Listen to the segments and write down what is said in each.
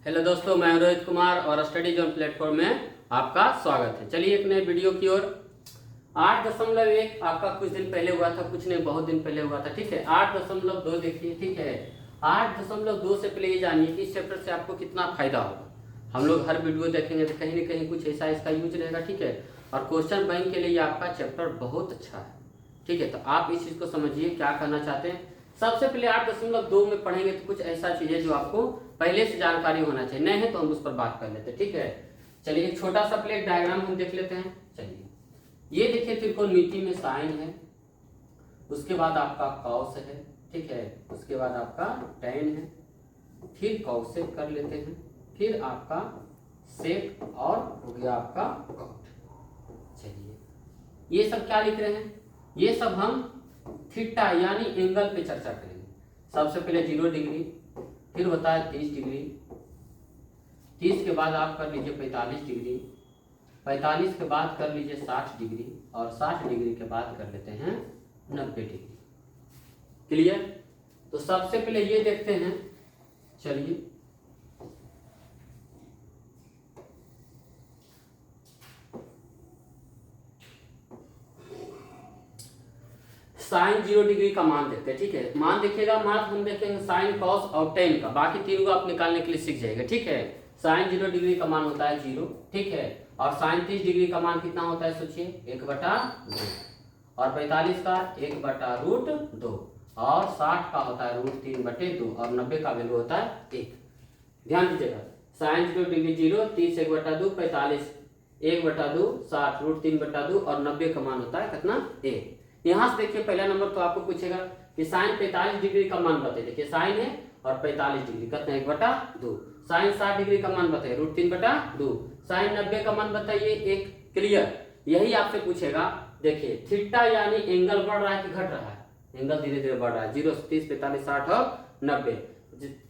Hello दोस्तों, मैं रोहित कुमार और स्टडी जोन प्लेटफॉर्म में आपका स्वागत है। चलिए एक नए वीडियो की ओर। 8.1 आपका कुछ दिन पहले हुआ था, कुछ नहीं बहुत दिन पहले हुआ था, ठीक है। 8.2 देखिए, ठीक है। 8.2 से पहले ये जानिए कि इस चैप्टर से आपको कितना फायदा होगा। हम लोग हर वीडियो देखेंगे तो कहीं ना कहीं कुछ ऐसा इसका यूज रहेगा, ठीक है। और क्वेश्चन बैंक के लिए आपका चैप्टर बहुत अच्छा है, ठीक है। तो आप इस चीज को समझिए क्या करना चाहते हैं। सबसे पहले 8.2 में पढ़ेंगे तो कुछ ऐसा चीज है जो आपको पहले से जानकारी होना चाहिए, नहीं है तो हम उस पर बात कर लेते हैं, ठीक है। चलिए एक छोटा सा प्लेट डायग्राम हम देख लेते हैं। चलिए ये देखिए त्रिकोणमिति में साइन है, उसके बाद आपका कॉस है, ठीक है। उसके बाद आपका टेन है, फिर कॉसेक कर लेते हैं, फिर आपका सेक और हो गया आपका कॉट। चलिए ये सब क्या लिख रहे हैं, ये सब हम थीटा यानी एंगल पे चर्चा करेंगे। सबसे पहले 0 डिग्री, फिर होता है 30 डिग्री, 30 के बाद आप कर लीजिए 45 डिग्री, 45 के बाद कर लीजिए 60 डिग्री, और 60 डिग्री के बाद कर लेते हैं 90 डिग्री। क्लियर? तो सबसे पहले ये देखते हैं। चलिए साइन 0 डिग्री का मान देखते हैं, ठीक है। मान देखिएगा, मान हम देखेंगे साइन कॉस और टेन का, बाकी तीनों को आप निकालने के लिए सीख जाएगा, ठीक है। साइन 0 डिग्री का मान होता है 0, ठीक है। और साइन 30 डिग्री का मान कितना होता है सोचिए, 1/2, और 45 का 1/√2, और 60 का होता है √3/2, और 90 का वैल्यू होता है 1। ध्यान दीजिएगा, साइन 0 डिग्री 0, 30 1/2, 45 1/2, 60 √3/2, और 90 का मान होता है कितना, 1। यहां से देखिए पहला नंबर तो आपको पूछेगा कि साइन 45 डिग्री का मान बताइए। देखिए साइन है और 45 डिग्री कितना, 1/2। साइन 60 डिग्री का मान बताइए, √3/2। साइन 90 का मान बताइए 1। क्लियर? यही आपसे पूछेगा। देखिए थीटा यानी एंगल बढ़ रहा है कि घट रहा है, एंगल धीरे धीरे बढ़ रहा है। 0 से 30, 45, 60 और 90।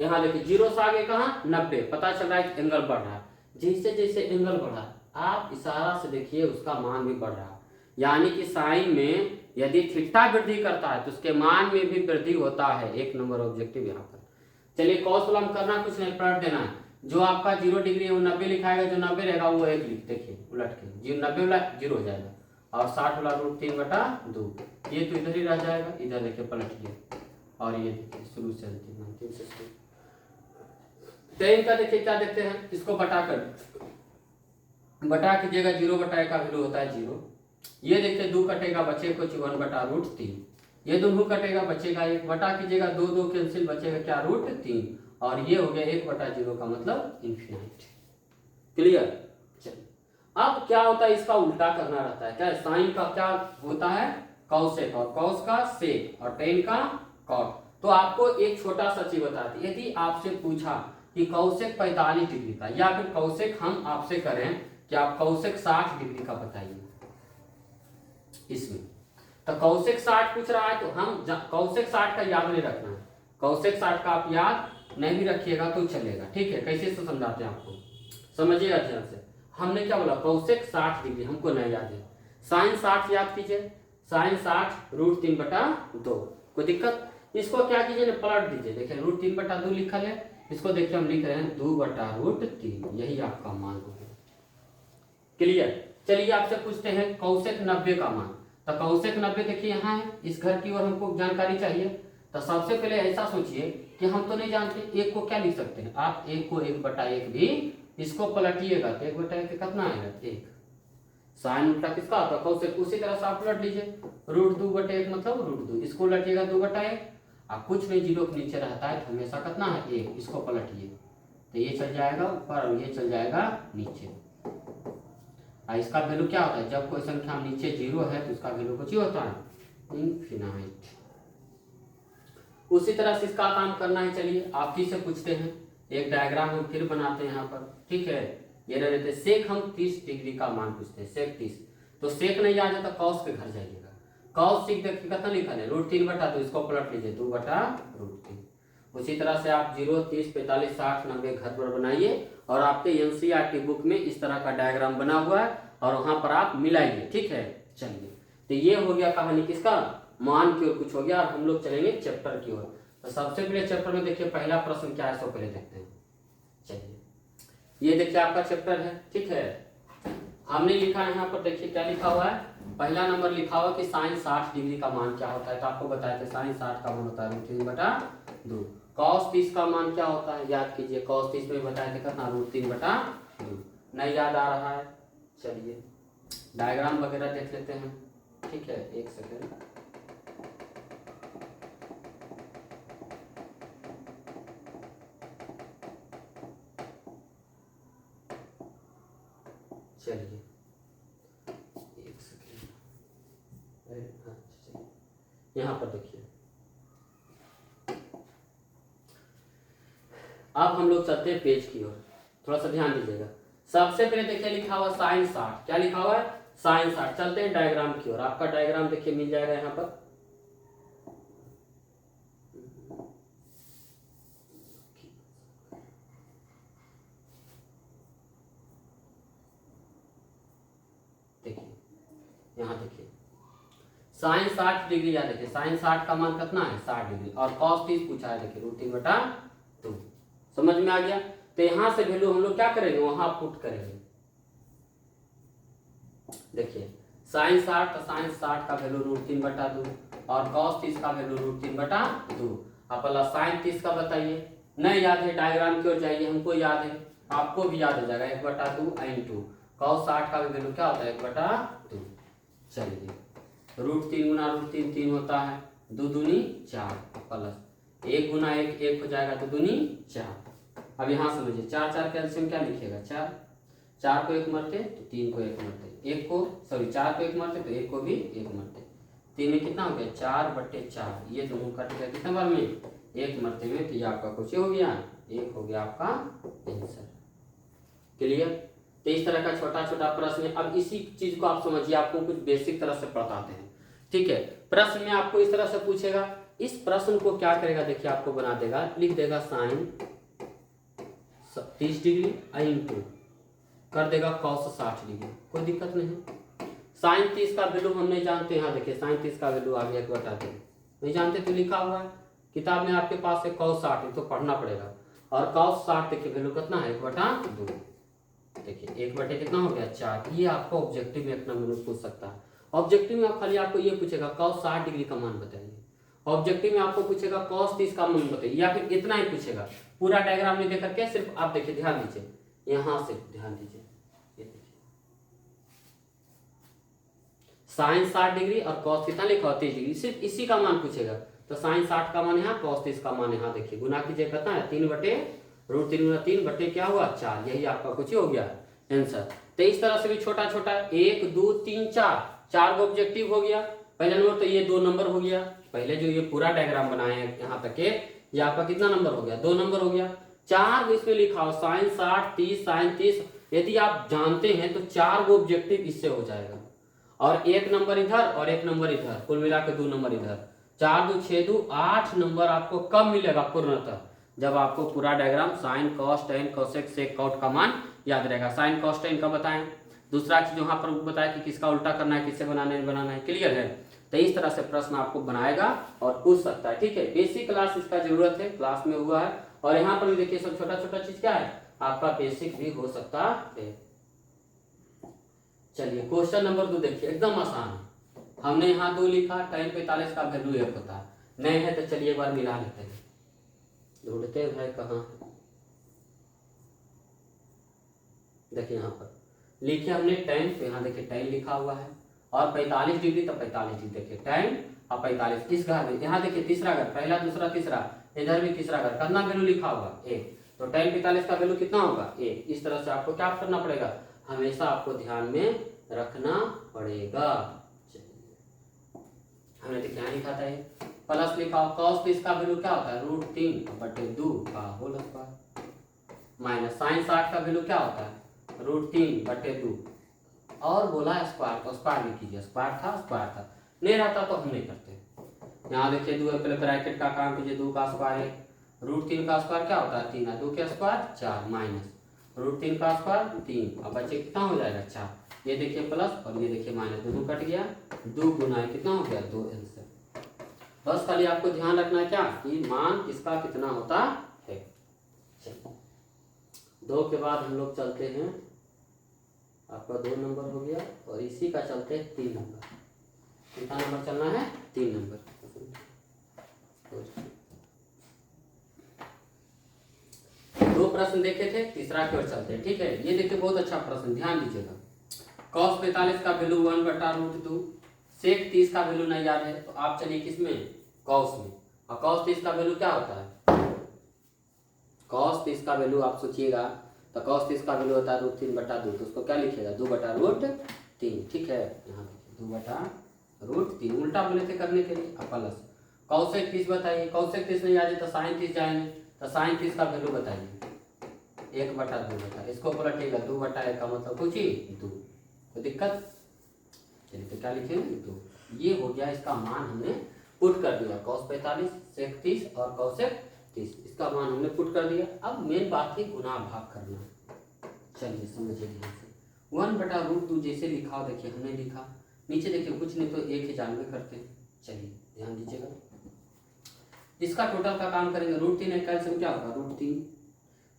यहाँ देखिए 0 से आगे कहाँ, 90, पता चल रहा है कि एंगल बढ़ रहा है। जैसे जैसे एंगल बढ़ा आप इशारा से देखिए उसका मान भी बढ़ रहा है। यानी कि साइन में यदि थीटा वृद्धि करता है तो उसके मान में भी वृद्धि होता है। एक नंबर ऑब्जेक्टिव यहाँ पर। चलिए कॉस वाला करना कुछ नहीं, पलट देना है। जो आपका 0 डिग्री है वो 90 लिखाएगा, जो 90 रहेगा वो 1 लिख, देखिए उलट के 90 वाला 0 हो जाएगा, और 60 वाला √3/2, ये तो इधर ही रह जाएगा। इधर देखिए पलटिए, और ये देखिए शुरू से अंतिम से शुरू। टेन का देखिए क्या देखते हैं, इसको बटा कीजिएगा, 0/1 का वैल्यू होता है 0। ये देखिए 2 कटेगा, बचे कुछ 1/√3। ये दोनों कटेगा, बचेगा 1, बटा कीजिएगा 2 2 कैंसिल, बचेगा क्या, √3, और ये हो गया 1/0 का मतलब इन्फिनाइट। क्लियर? चलिए अब क्या होता है, इसका उल्टा करना रहता है। क्या साइन का क्या होता है, कॉसेक, और कॉस का सेक, और टेन का कॉट। तो आपको एक छोटा सा चीज बताती, यदि आपसे पूछा कि कॉसेक 45 डिग्री का, या फिर कॉसेक हम आपसे करें कि आप कॉसेक 60 डिग्री का बताइए इसमें, तो कौशिक 60 पूछ रहा है तो हम कौशिक 60 का याद नहीं रखना है। कौशिक 60 का आप याद नहीं भी रखिएगा तो चलेगा, ठीक है। कैसे से समझाते हैं आपको, समझिएगा ध्यान से। हमने क्या बोला, कौशिक 60 डिग्री हमको नहीं याद है। साइन 60 याद कीजिए, साइन 60 √3/2। कोई दिक्कत? इसको क्या कीजिए, पलट दीजिए। देखिए √3/2 लिखा है, इसको देखिए हम लिख रहे हैं 2/√3, यही आपका मान होगा। क्लियर? चलिए आपसे पूछते हैं कौशिक 90 का मान। तो कौशिक 90 देखिए यहाँ है, इस घर की ओर हमको जानकारी चाहिए। तो सबसे पहले ऐसा सोचिए कि हम तो नहीं जानते, एक को क्या लिख सकते हैं आप, एक को 1/1 भी, इसको पलटिएगा तो 1/1 कितना आएगा, 1। साइन उल्टा किसका होता है, कौशिक। उसी तरह से आप पलट लीजिए, √2/1 मतलब √2, इसको उलटिएगा 2/1। आप कुछ नहीं, 0 के नीचे रहता है तो हमेशा कितना है, 1। इसको पलटिए तो ये चल जाएगा ऊपर और ये चल जाएगा नीचे। इसका वैल्यू क्या होता है, जब कोई संख्या नीचे 0 है तो उसका वैल्यू कुछ ही होता है, इनफिनाइट। उसी तरह से इसका काम करना है। चलिए आप ही से पूछते हैं, एक डायग्राम हम फिर बनाते हैं यहाँ पर, ठीक है। ये रह रहते सेक, हम 30 डिग्री का मान पूछते हैं, सेक 30। तो सेक नहीं आ जाता, कॉस के घर जाइएगा। कॉस सीख देखिए कितना लिखा है, √3/2, इसको पलट लीजिए 2/√3। उसी तरह से आप 0 30 45 60 90 घर पर बनाइए, और आपके एनसीईआरटी बुक में इस तरह का डायग्राम बना हुआ है, और वहां पर आप मिलाइए, ठीक है। चलिए तो ये हो गया कहानी किसका, मान की ओर कुछ हो गया, और हम लोग चलेंगे चैप्टर की ओर। तो सबसे पहले चैप्टर में देखिए पहला प्रश्न क्या है, सो पहले देखते हैं। चलिए ये देखिए आपका चैप्टर है, ठीक है। हमने लिखा है यहाँ पर, देखिए क्या लिखा हुआ है। पहला नंबर लिखा हुआ कि साइन 60 डिग्री का मान क्या होता है, तो आपको बताया था साइन 60 का मान होता है √3/2। कॉस 30 का मान क्या होता है, याद कीजिए, कॉस 30 में बताया था कितना, √3/2। नहीं याद आ रहा है, चलिए डायग्राम वगैरह देख लेते हैं, ठीक है, एक सेकेंड। चलिए एक सेकेंड, यहाँ पर देखिए, अब हम लोग चलते हैं पेज की ओर, थोड़ा सा ध्यान दीजिएगा। सबसे पहले देखिए लिखा हुआ साइन 60, क्या लिखा हुआ है, साइन 60। चलते हैं डायग्राम की ओर, आपका डायग्राम देखिए मिल जाएगा यहाँ पर। देखिए यहाँ देखिए साइन 60 डिग्री, याद देखिए साइन 60 का मान कितना है, 60 डिग्री, और कॉस 30 पूछा है, देखिए √3/2। समझ में आ गया। तो यहां से वैल्यू हम लोग क्या करेंगे, वहां पुट करेंगे। देखिए साइन 60 तो साइन 60 का वैल्यू √3/2 और कॉस 30 का वैल्यू √3/2। अब प्लस साइन 30 का बताइए, नहीं याद है डायग्राम की ओर जाइए, हमको याद है, आपको भी याद हो जाएगा, 1/2 इंटू कॉस 60 का वैल्यू क्या होता है, 1/2। चलिए √3 गुना √3 3 होता है, 2 दूनी 4, प्लस 1 गुना 1 1 हो जाएगा, 2 दूनी 4। अब यहाँ समझिए 4 4 कैल्शियम क्या लिखिएगा, 4 4 को 1 मरते तो 3 को 1 मरते, 1 को सॉरी 4 को 1 मरते तो 1 को भी 1 मरते, 3 में कितना हो गया, 4/4। ये दोनों कट गया कितने बार में, 1 मरते में, तो ये आपका कुछ हो गया, 1 हो गया आपका आंसर। क्लियर। तो इस तरह का छोटा छोटा प्रश्न है। अब इसी चीज को आप समझिए, आपको कुछ बेसिक तरह से पढ़ाते हैं, ठीक है। प्रश्न में आपको इस तरह से पूछेगा, इस प्रश्न को क्या करेगा, देखिए आपको बना देगा, लिख देगा साइन 30 डिग्री इंटू कर देगा कॉस 60 डिग्री, कोई दिक्कत नहीं। साइन 30 का वैल्यू हम नहीं जानते, यहाँ देखिए साइन 30 का वैल्यू आ गया, बता दें नहीं जानते तो लिखा हुआ है किताब में आपके पास है, कॉस 60 तो पढ़ना पड़ेगा। और कॉस 60 देखिए वैल्यू कितना है, 1/2। देखिए 1 बटे कितना हो गया, 4। ये आपको ऑब्जेक्टिव में एक नंबर में पूछ सकता है। ऑब्जेक्टिव में खाली आपको ये पूछेगा कॉस 60 डिग्री का मान बताइए, ऑब्जेक्टिव में आपको पूछेगा कॉस 30 का मान बताइए, या फिर इतना ही पूछेगा, पूरा डायग्राम नहीं देकर के सिर्फ आप देखिए, ध्यान दीजिए, यहां से ध्यान दीजिए, ये देखिए साइन 60 डिग्री और कॉस कितना लिखा है, 30 डिग्री, सिर्फ इसी का मान पूछेगा। तो साइन 60 का मान यहाँ, कॉस 30 का मान यहाँ, देखिए गुना कीजिए कितना है, 3/√3 गुना 3 बटे क्या हुआ, 4। यही आपका कुछ हो गया आंसर। तो इस तरह से भी छोटा छोटा 1 2 3 4 को ऑब्जेक्टिव हो गया पहला नंबर, तो ये 2 नंबर हो गया। पहले जो ये पूरा डायग्राम बनाए हैं यहाँ तक के, ये आपका कितना नंबर हो गया, 2 नंबर हो गया। 4 इसमें लिखा हो साइन 60 30 साइन 30, यदि आप जानते हैं तो 4 को ऑब्जेक्टिव इससे हो जाएगा, और 1 नंबर इधर और 1 नंबर इधर, कुल मिला के 2 नंबर इधर, 4 2 6 2 8 नंबर आपको कब मिलेगा पूर्णतः, जब आपको पूरा diagram sine cos tan cosec sec cot का मान याद रहेगा। साइन कॉस टेन का बताएं, दूसरा चीज वहां पर बताया कि किसका उल्टा करना है, किससे बनाना है, क्लियर है। तो इस तरह से प्रश्न आपको बनाएगा और पूछ सकता है, ठीक है। बेसिक क्लास इसका जरूरत है, क्लास में हुआ है, और यहाँ पर भी देखिए सब छोटा छोटा चीज क्या है, आपका बेसिक भी हो सकता है। चलिए क्वेश्चन नंबर 2 देखिए, एकदम आसान है। हमने यहाँ 2 लिखा, tan 45 का वैल्यू 1 होता है, नहीं है तो चलिए एक बार मिला लेते हैं, ढूंढते हैं कहाँ है। देखिए यहाँ पर लिखे हमने tan, तो यहाँ देखिए tan लिखा हुआ है, और 45 डिग्री तो 45 डिग्री, देखिए tan और 45 इस घर में, यहाँ देखिए तीसरा घर, पहला दूसरा तीसरा, इधर भी तीसरा घर, कितना वैल्यू लिखा होगा 1, तो tan 45 का वैल्यू कितना होगा 1। इस तरह से आपको क्या करना पड़ेगा, हमेशा आपको ध्यान में रखना पड़ेगा। हमने तो क्या लिखा था, प्लस लिखा हो, cos 30 का वैल्यू क्या होता है, √3/2 का होल स्क्वायर, माइनस साइन 60 का वैल्यू क्या होता है, √3/2, और बोला स्क्वायर, तो स्क्वायर लिख कीजिए, स्क्वायर था, नहीं रहता तो हम नहीं करते। यहाँ देखिए 2 पहले ब्रैकेट का काम कीजिए, 2 का स्क्वायर है, √3 का स्क्वायर क्या होता है 3, 2 के स्क्वायर 4, माइनस √3 का स्क्वायर 3, अब बच्चे कितना हो जाएगा 4, ये देखिए प्लस और ये देखिए माइनस, दोनों कट गया, 2 गुना कितना हो गया 2 आंसर। बस खाली आपको ध्यान रखना है क्या, कि मान इसका कितना होता है। 2 के बाद हम लोग चलते हैं, आपका 2 नंबर हो गया, और इसी का चलते हैं 3 नंबर। कितना नंबर चलना है? 3 नंबर। 2 प्रश्न देखे थे, तीसरा की ओर चलते हैं। ठीक है, ये देखिए बहुत अच्छा प्रश्न, ध्यान दीजिएगा। cos 45 का वैल्यू 1/√2, sec 30 का वैल्यू नहीं याद है तो आप चलिए किसमें? cos में। और cos 30 का वैल्यू क्या होता है? cos 30 का वैल्यू आप सोचिएगा तो cos 30 का वैल्यू होता है √3/2, तो उसको क्या लिखिएगा? 2/√3। ठीक है, यहाँ देखिए 2/√3, उल्टा बोले थे करने के लिए। अब प्लस cosec 30 बताइए, cosec 30 नहीं आ जाए तो sin 30 जाएंगे, तो sin 30 का वैल्यू बताइए। 1/2 बताइए, इसको पलटिएगा 2/1 का मतलब कुछ ही 2, कोई दिक्कत? चलिए तो क्या लिखेंगे? 2। ये हो गया, इसका मान हमने पुट कर दिया, cos 45 sec 30 और cosec 30, इसका मान हमने पुट कर दिया। अब मेन बात है गुना भाग करना। चलिए समझिए ध्यान से, 1/√2 जैसे लिखा हो, देखिए हमने लिखा, नीचे देखिए कुछ नहीं तो 1 ही जानबे करते हैं। चलिए ध्यान दीजिएगा, इसका टोटल का काम करेंगे। √3 कैल्सियम क्या होगा? √3।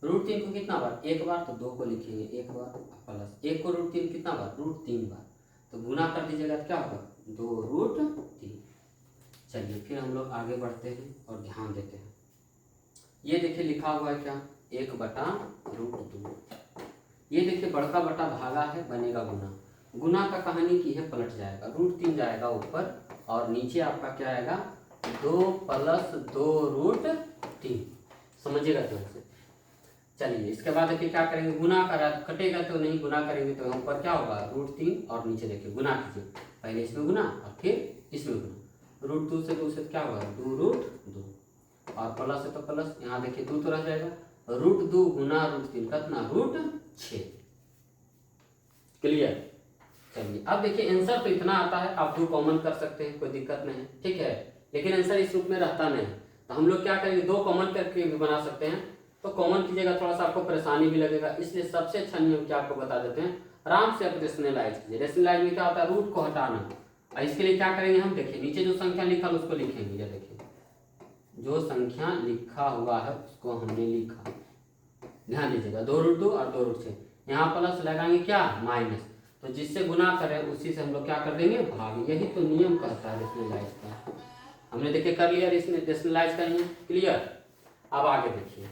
√3 को कितना बार? 1 बार, तो 2 को लिखेंगे 1 बार, प्लस 1 को √3 कितना बार? √3 बार, तो गुना कर दीजिएगा तो क्या होगा? 2√3। चलिए फिर हम लोग आगे बढ़ते हैं और ध्यान देते हैं। ये देखिए लिखा हुआ है क्या? 1/√2। ये देखिए बड़का बटा भागा है, बनेगा गुना। गुना का कहानी की है, पलट जाएगा, √3 जाएगा ऊपर और नीचे आपका क्या आएगा? 2 + 2√3। समझिएगा ध्यान से। चलिए इसके बाद देखिए क्या करेंगे? गुना करा, कटेगा तो नहीं, गुना करेंगे तो ऊपर क्या होगा? √3 और नीचे देखिए गुना कीजिए, पहले इसमें गुना और फिर इसमें गुना। √2 से 2 से क्या होगा? 2√2, और प्लस है तो प्लस, यहाँ देखिए 2 तो रह जाएगा, √2 गुना √3 कितना? √6। क्लियर? चलिए अब देखिए आंसर तो इतना आता है, आप 2 कॉमन कर सकते हैं, कोई दिक्कत नहीं, ठीक है, लेकिन आंसर इस रूप में रहता नहीं, तो हम लोग क्या करेंगे? 2 कॉमन करके भी बना सकते हैं, तो कॉमन कीजिएगा थोड़ा सा आपको परेशानी भी लगेगा, इसलिए सबसे अच्छा नियम क्या आपको बता देते हैं, आराम से आप रेशनलाइज कीजिए। रेशनलाइज में क्या होता है? रूट को हटाना। और इसके लिए क्या करेंगे हम? देखिए नीचे जो संख्या लिखा है उसको लिखेंगे, या देखिए जो संख्या लिखा हुआ है उसको हमने लिखा, ध्यान दीजिएगा, 2√2 और 2√6, यहाँ प्लस लगाएंगे क्या? माइनस, तो जिससे गुना करें उसी से हम लोग क्या कर देंगे? भाग। यही तो नियम कहता है रेशनलाइज का। हमने देखिए कर लिया रेशनलाइज का नियम। क्लियर? अब आगे देखिए,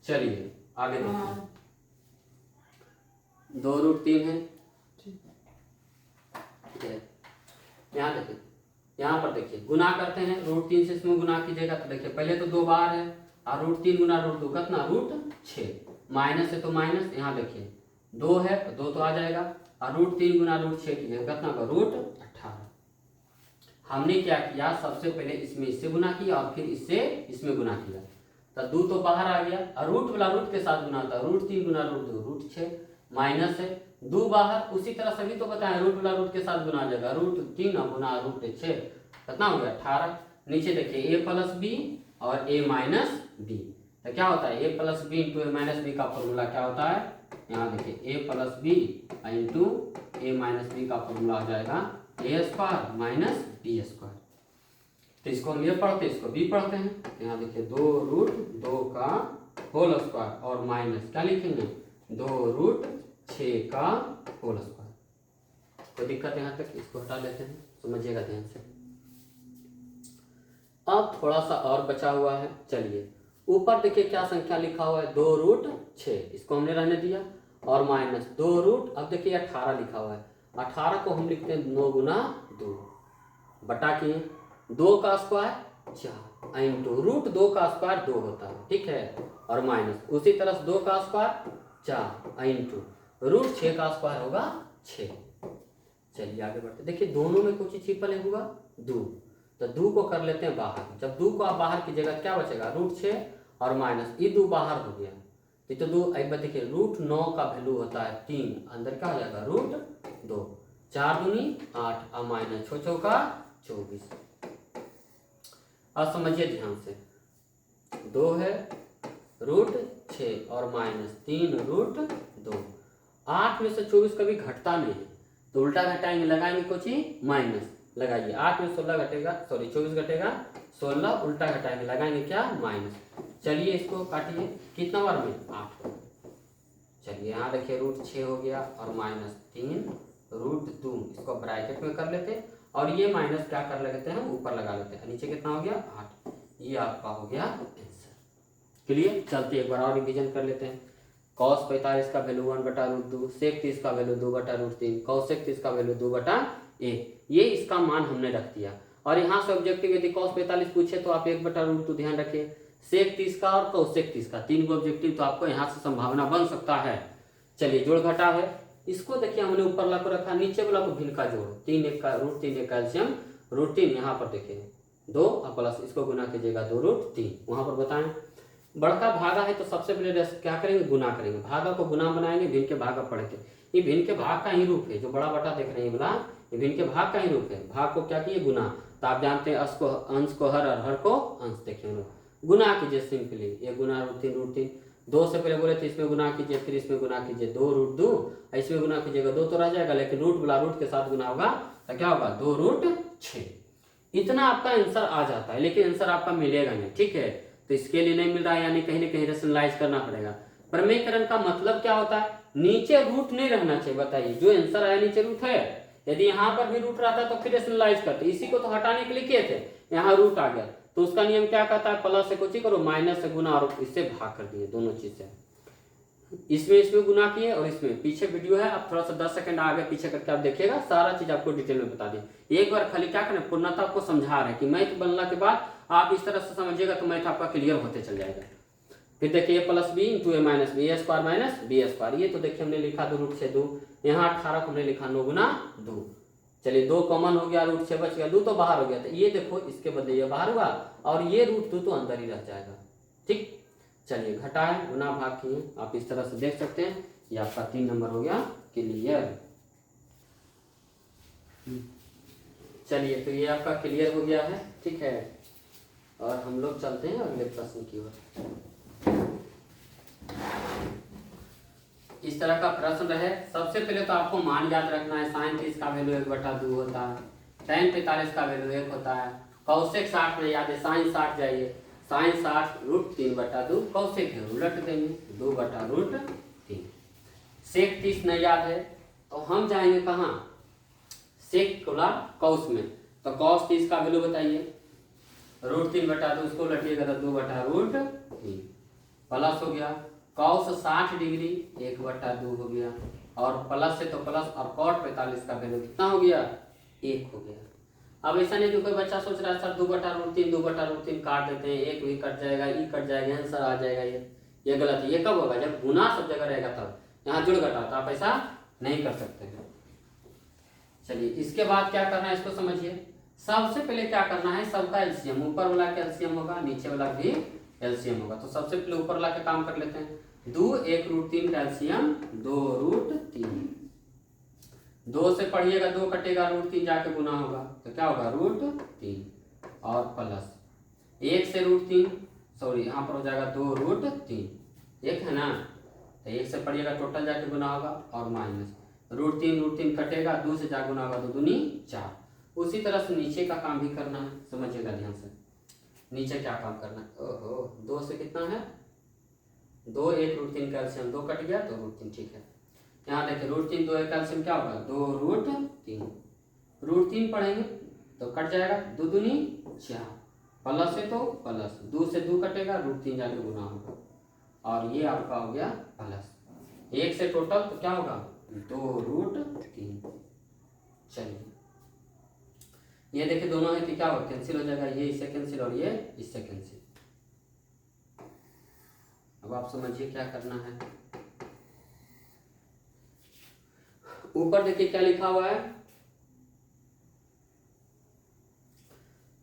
चलिए आगे देखिए, 2√3 है, ठीक है, यहाँ देखिए, यहाँ पर देखिए गुना करते हैं, √3 से इसमें गुना कीजिएगा तो देखिए पहले तो 2 बार है, और √3 गुना √2 कितना? √6, माइनस है तो माइनस, यहाँ देखिए 2 है तो 2 तो आ जाएगा, और √3 गुना √6 कीजिएगा कितना होगा? √18। हमने क्या किया? सबसे पहले इसमें इससे गुना किया और फिर इससे इसमें गुना किया, तो 2 तो बाहर आ गया, और रूट वाला रूट के साथ गुना था, √3 गुना √2 √6, माइनस है 2 बाहर, उसी तरह सभी तो बताएं रूट वाला रूट के साथ गुना जाएगा, √3 गुना √6 कितना हो गया? 18। नीचे देखिए a + b और a - b, तो क्या होता है? a + b × a - b का फॉर्मूला क्या होता है? यहाँ देखिए a + b × a - b का फॉर्मूला हो जाएगा a² - b²। तो इसको हम ये पढ़ते हैं, इसको भी पढ़ते हैं, तो यहाँ देखिए 2√2 का होल स्क्वायर और माइनस क्या लिखेंगे? 2√6 का होल स्क्वायर। कोई दिक्कत यहाँ तक? इसको हटा लेते हैं, समझिएगा ध्यान से। अब थोड़ा सा और बचा हुआ है, चलिए ऊपर देखिए क्या संख्या लिखा हुआ है? 2√6, इसको हमने रहने दिया, और माइनस 2 अब देखिए 18 लिखा हुआ है, 18 को हम लिखते हैं 9 गुना 2 बटा किए 2 का स्क्वायर 4 इंटू √2 का स्क्वायर 2 होता है, ठीक है, और माइनस उसी तरह से 2 का स्क्वायर 4 इंटू √6 का स्क्वायर होगा 6। चलिए आगे बढ़ते, देखिए दोनों में कुछ छिपल होगा 2, तो 2 को कर लेते हैं बाहर, जब 2 को आप बाहर कीजिएगा क्या बचेगा? √6 और माइनस ये 2 बाहर हो गया, तो 2 एक बार देखिए √9 का वैल्यू होता है 3, अंदर क्या हो जाएगा? √2, 4 दूनी 8 और माइनस 6 चौका 24। अब समझिए ध्यान से, 2 है √6 और माइनस 3 √2, 8 में से 24 कभी घटता नहीं है, तो उल्टा घटाएंगे, लगाएंगे कुछ ही माइनस, लगाइए 8 में 16 घटेगा, सॉरी 24 घटेगा 16, उल्टा घटाएंगे लगाएंगे क्या? माइनस। चलिए इसको काटिए, कितना बार में 8। चलिए यहाँ देखिए रूट 6 हो गया और -3 रूट 2, इसको ब्रैकेट में कर लेते हैं और ये माइनस क्या कर लेते हैं ऊपर लगा लेते हैं, नीचे कितना हो गया 8। ये आपका हो गया आंसर। क्लियर। चलते एक बार और रिवीजन कर लेते हैं। cos 45 का वैल्यू 1/√2, sec 30 का वैल्यू 2/√3, cosec 30 का वैल्यू 2/1। ये इसका मान हमने रख दिया और यहाँ से ऑब्जेक्टिव यदि cos 45 पूछे तो आप 1/√2 ध्यान रखिए, sec 30 का और cosec 30 का, 3 को ऑब्जेक्टिव तो आपको यहाँ से संभावना बन सकता है। चलिए जोड़ घटाव है, इसको देखिए हमने ऊपर वाला को रखा, नीचे वाला को भिन्न का जोड़, 3 1 का √3 कैल्शियम √3, यहाँ पर देखिए 2 और प्लस इसको गुना कीजिएगा 2√3, वहां पर बताएं। बड़का भागा है तो सबसे पहले क्या करेंगे गुना करेंगे, भागा को गुना बनाएंगे, भिन्न के भाग पढ़ेंगे। ये भिन्न के भाग का ही रूप है, जो बड़ा बटा देख रहे हैं बोला ये भिन्न के भाग का ही रूप है। भाग को क्या किए गुना, तो आप जानते हैं अंश को हर और हर को अंश, देखिए गुना कीजिए सिंपली, ये गुना √3 2 से पहले बोले थे इसमें गुना कीजिए, फिर इसमें गुना कीजिए 2√2, इसमें गुना कीजिएगा 2 तो रह जाएगा, लेकिन रूट वाला रूट के साथ गुना होगा तो क्या होगा 2√6। इतना आपका आंसर आ जाता है, लेकिन आंसर आपका मिलेगा नहीं, ठीक है। तो इसके लिए नहीं मिल रहा है, यानी कहीं ना कहीं रेशनलाइज करना पड़ेगा। प्रमेयकरण का मतलब क्या होता है, नीचे रूट नहीं रहना चाहिए। बताइए जो आंसर आया नीचे रूट है, यदि यहाँ पर भी रूट रहता तो फिर रेशनलाइज करते, इसी को तो हटाने के लिए किए थे, यहाँ रूट आ गया तो उसका नियम क्या कहता है, प्लस से कुछ ही करो, माइनस से गुना और इससे भाग कर दिए, दोनों चीज से। इसमें गुना किए और इसमें पीछे वीडियो है, आप थोड़ा सा 10 सेकंड आगे पीछे करके आप देखिएगा, सारा चीज आपको डिटेल में बता दिए। एक बार खाली क्या करें, पूर्णता आपको समझा रहे हैं कि मैथ बनने के बाद आप इस तरह से समझिएगा तो मैथ आपका क्लियर होते चल जाएगा। फिर देखिए +b × a - b a² - b², ये तो देखिए हमने लिखा 2√6 यहाँ 18 हमने लिखा 9 × 2। चलिए 2 कॉमन हो गया, √6 बच गया, 2 तो बाहर हो गया, तो ये देखो इसके बदले ये बाहर हुआ और ये √2 तो अंदर ही रह जाएगा, ठीक। चलिए घटाएं गुना भाग किए, आप इस तरह से देख सकते हैं, ये आपका 3 नंबर हो गया क्लियर। चलिए तो ये आपका क्लियर हो गया है, ठीक है। और हम लोग चलते हैं अगले प्रश्न की ओर। इस तरह का प्रश्न रहे, सबसे पहले तो आपको मान याद रखना है, sin 30 का वैल्यू 1/2 होता है, tan 45 का वैल्यू 1 होता है, cosec 60 में याद है, sin 60 जाइए, sin 60 √3/2, cosec है उलट देंगे 2/√3। sec 30 नहीं याद है तो हम जाएंगे कहाँ, sec वाला cos में, तो cos 30 का वैल्यू बताइए, √3/2, उसको उलटिएगा तो 2/√3 प्लस हो गया, cos 60 डिग्री 1/2 हो गया, और प्लस से तो प्लस, और cot 45 का वैल्यू कितना हो गया 1 हो गया। अब ऐसा नहीं कि कोई बच्चा सोच रहा है सर 2/√3 काट देते हैं, 1 भी कट जाएगा, ई कट जाएगा, आंसर आ जाएगा, ये गलत है। ये कब होगा, जब गुना सब जगह रहेगा तब, यहाँ जुड़ घटा तो आप ऐसा नहीं कर सकते हैं। चलिए इसके बाद क्या करना है इसको समझिए। सबसे पहले क्या करना है, सबका एलसीएम, ऊपर वाला का एलसीएम होगा, नीचे वाला भी एलसीएम होगा, तो सबसे पहले ऊपर वाला का काम कर लेते हैं। 2 1√3 का एलसीएम 2√3, 2 से पढ़िएगा 2 कटेगा, √3 जाके गुना होगा तो क्या होगा √3 और प्लस 1 से √3, सॉरी यहाँ पर हो जाएगा 2√3, 1 है ना, तो 1 से पढ़िएगा टोटल जाके गुना होगा, और माइनस √3 कटेगा, 2 से जा गुना होगा, 2 दूनी 4। उसी तरह से नीचे का काम भी करना है, समझिएगा ध्यान से, नीचे क्या काम करना है। ओहो 2 से कितना है 2 1√3 कैल्शियम, 2 कट गया तो √3, ठीक है। यहाँ देखिए √3 2 कैल्शियम क्या होगा 2√3, √3 पढ़ेंगे तो कट जाएगा, 2 दूनी 4, प्लस से तो प्लस, 2 से 2 कटेगा, √3 जाके गुना होगा, और ये आपका हो गया प्लस 1 से टोटल तो क्या होगा 2√3। चलिए ये देखिए दोनों है तो क्या होगा कैंसिल हो जाएगा, ये इससे कैंसिल और ये इससे कैंसिल। अब आप समझिए क्या करना है। ऊपर देखिए क्या लिखा हुआ है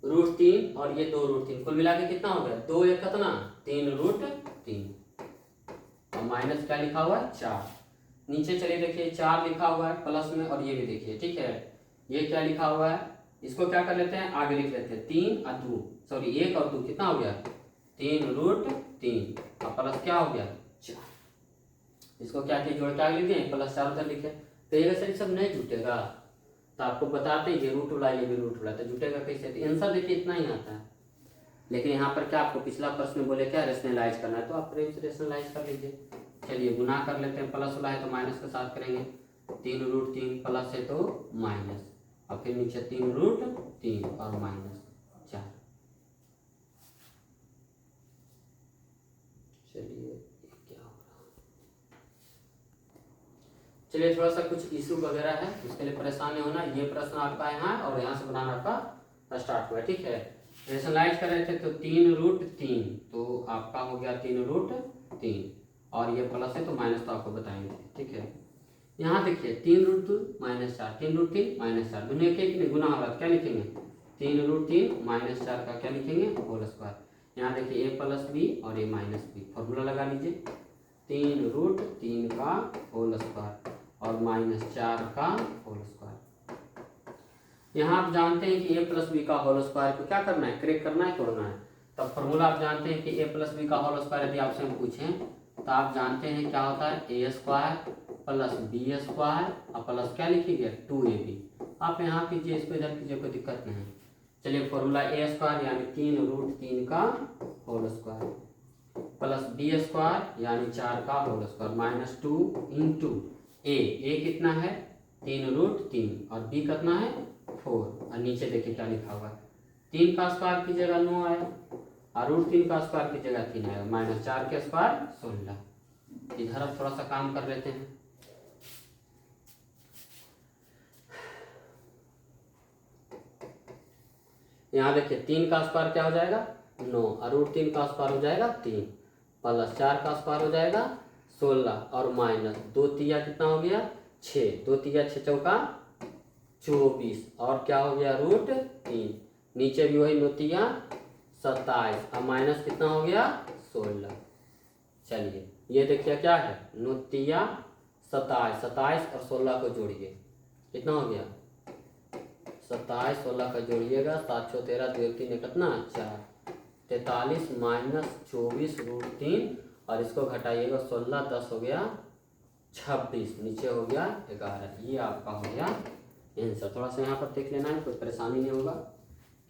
√3 और ये 2√3, कुल मिला के कितना हो गया 2 1 कितना 3√3, और माइनस क्या लिखा हुआ है 4। नीचे चलिए देखिए 4 लिखा हुआ है प्लस में, और ये भी देखिए, ठीक है। ये क्या लिखा हुआ है, इसको क्या कर लेते हैं आगे लिख लेते हैं, 3 और 2, सॉरी 1 और 2 कितना हो गया 3√3, और प्लस क्या हो गया 4। इसको क्या किया जोड़ के आगे लिख दिए, प्लस 4 उधर लिखे, तो ये वैसे सब नहीं जुटेगा, तो आपको बताते हैं ये रूट वाला ये भी रूट वाला, तो जुटेगा कैसे, तो आंसर देखिए इतना ही आता है। लेकिन यहाँ पर क्या आपको पिछला प्रश्न में बोले क्या रेशनलाइज करना है, तो आप प्रेम से रेशनलाइज कर लीजिए। चलिए गुना कर लेते हैं, प्लस वाला है तो माइनस के साथ करेंगे, 3√3 प्लस है तो माइनस, और फिर नीचे 3√3 और -4। चलिए क्या हो रहा है, चलिए थोड़ा सा कुछ इशू वगैरह है, उसके लिए परेशानी होना। ये प्रश्न आपका यहाँ और यहाँ से बनाना आपका स्टार्ट हुआ, ठीक है। रेशनलाइज कर रहे थे तो 3√3, तो आपका हो गया 3√3, और ये प्लस है तो माइनस तो आपको बताएंगे, ठीक है। यहाँ देखिए 3√2 -4, 3√3 -4, दोनों एक गुना हो रहा है, क्या लिखेंगे 3√3 -4 का क्या लिखेंगे होल स्क्वायर। यहाँ देखिए a + b और a - b, फॉर्मूला लगा लीजिए, 3√3 का होल स्क्वायर और -4 का होल स्क्वायर। यहाँ आप जानते हैं कि a + b का होल स्क्वायर को क्या करना है, क्रेक करना है, तोड़ना है। तब फॉर्मूला आप जानते हैं कि a + b का होल स्क्वायर यदि आपसे हम पूछें तो आप जानते हैं क्या होता है, a² + b² और प्लस क्या लिखिएगा 2ab। आप यहाँ कीजिए, इसको इधर कीजिए, कोई दिक्कत नहीं। चलिए फॉर्मूला a² यानी 3√3 का होल स्क्वायर प्लस b² यानी 4 का होल स्क्वायर -2 × a कितना है 3√3 और b कितना है 4, और नीचे देखिए क्या लिखा हुआ है, 3 का स्क्वायर कीजिएगा 9 आया, और √3 का स्क्वायर कीजिएगा 3 आएगा, -4 के स्क्वायर 16। इधर अब थोड़ा सा काम कर लेते हैं। यहाँ देखिए 3 का स्क्वायर क्या हो जाएगा 9, और √3 का स्क्वायर हो जाएगा 3, प्लस 4 का स्क्वायर हो जाएगा 16, और माइनस 2 तिया कितना हो गया 6, 2 तिया 6 चौका 24, और क्या हो गया √3, नीचे भी वही 9 तिया 27, और माइनस कितना हो गया 16। चलिए ये देखिए क्या है 9 तिया 27, 27 और 16 को जोड़िए, कितना हो गया 27, 16 का जोड़िएगा, 7 × 13 2 3 कितना 4, 43 - 24 √3, और इसको घटाइएगा 16, 10 हो गया 26, नीचे हो गया 11। ये आपका हो गया आंसर। थोड़ा सा यहाँ पर देख लेना है, कोई परेशानी नहीं होगा।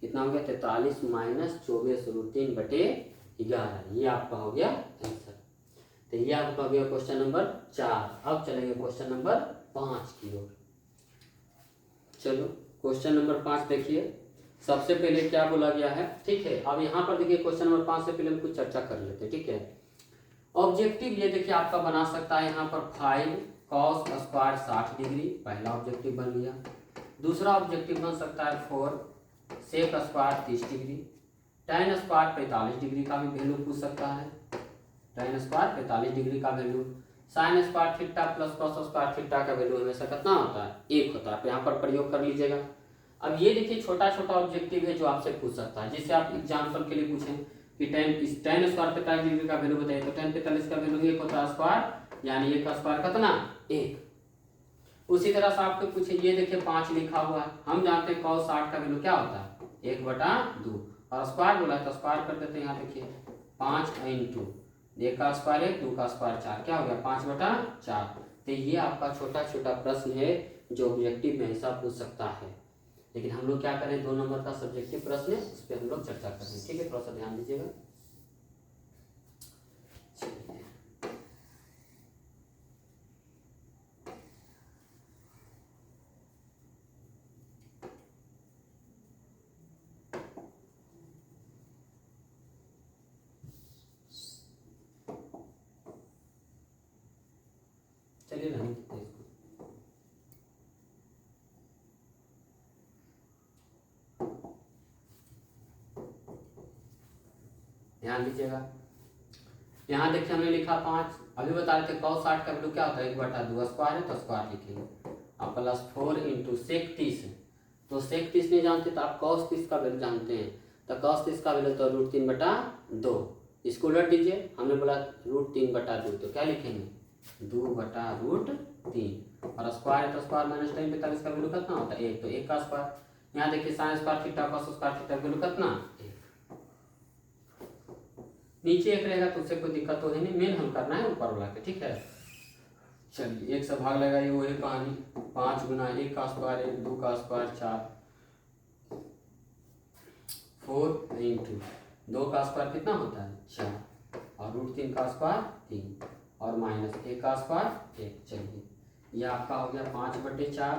कितना हो गया 43 - 24 √3 बटे 11, ये आपका हो गया आंसर। तो ये आपका हो गया क्वेश्चन नंबर 4। अब चलेंगे क्वेश्चन नंबर 5 की ओर। चलो क्वेश्चन नंबर 5 देखिए, सबसे पहले क्या बोला गया है, ठीक है। अब यहाँ पर देखिए क्वेश्चन नंबर 5 से पहले हम कुछ चर्चा कर लेते हैं, ठीक है। ऑब्जेक्टिव ये देखिए आपका बना सकता है यहाँ पर 5 cos² 60°, पहला ऑब्जेक्टिव बन गया। दूसरा ऑब्जेक्टिव बन सकता है 4 sec² 30°, tan² 45° का भी वैल्यू पूछ सकता है, tan² 45° का value, sin² theta plus cos² theta का वैल्यू हमेशा कितना होता है 1 होता है। यहाँ पर प्रयोग कर लीजिएगा। अब ये देखिए छोटा छोटा ऑब्जेक्टिव है जो आपसे पूछ सकता है, जिससे आप एग्जाम्पल के लिए पूछें कि tan² 45° का वैल्यू बताइए, तो tan 45 का वैल्यू 1 होता है स्क्वायर, यानी 1 का स्क्वायर कितना 1। उसी तरह से आपको पूछे, ये देखिए 5 लिखा हुआ है, हम जानते हैं cos 60 का वैल्यू क्या होता है 1/2, और स्क्वायर बोला है तो स्क्वायर कर देते हैं। यहाँ देखिए 5 × 1 का स्क्वायर 1, 2 का स्क्वायर 4, क्या हो गया 5/4। तो ये आपका छोटा छोटा प्रश्न है जो ऑब्जेक्टिव में ऐसा पूछ सकता है। लेकिन हम लोग क्या करें, 2 नंबर का सब्जेक्टिव प्रश्न है, उस पर हम लोग चर्चा करें, ठीक है। थोड़ा सा ध्यान दीजिएगा। चलिए रहने देते हैं इसको। ध्यान दीजिएगा, यहाँ देखिए हमने लिखा 5, अभी बता रहे थे cos 60 का वैल्यू क्या होता है 1/2, स्क्वायर है तो स्क्वायर लिखेंगे, अब प्लस 4 × sec 30, तो sec 30 नहीं जानते तो आप cos 30 का वैल्यू जानते हैं, तो cos 30 का वैल्यू तो √3/2, इसको उलट दीजिए, हमने बोला √3/2, तो क्या लिखेंगे 2/√3, और स्क्वायर है तो स्क्वायर माइनस tan 45 का वैल्यू कितना होता है 1, तो 1 का स्क्वायर। यहाँ देखिए sin² थीटा cos² थीटा का वैल्यू कितना 1, नीचे 1 रहेगा तो उससे कोई दिक्कत तो है नहीं, मेन हल करना है ऊपर वाला के, ठीक है। चलिए 1 से भाग लगाइए, वही कहानी, 5 × 1 का स्क्वायर 1, 2 का स्क्वायर 4, 4 × 2 का स्क्वायर कितना होता है 4, और √3 का स्क्वायर 3, और माइनस 1 का स्क्वायर 1। चलिए ये आपका हो गया 5/4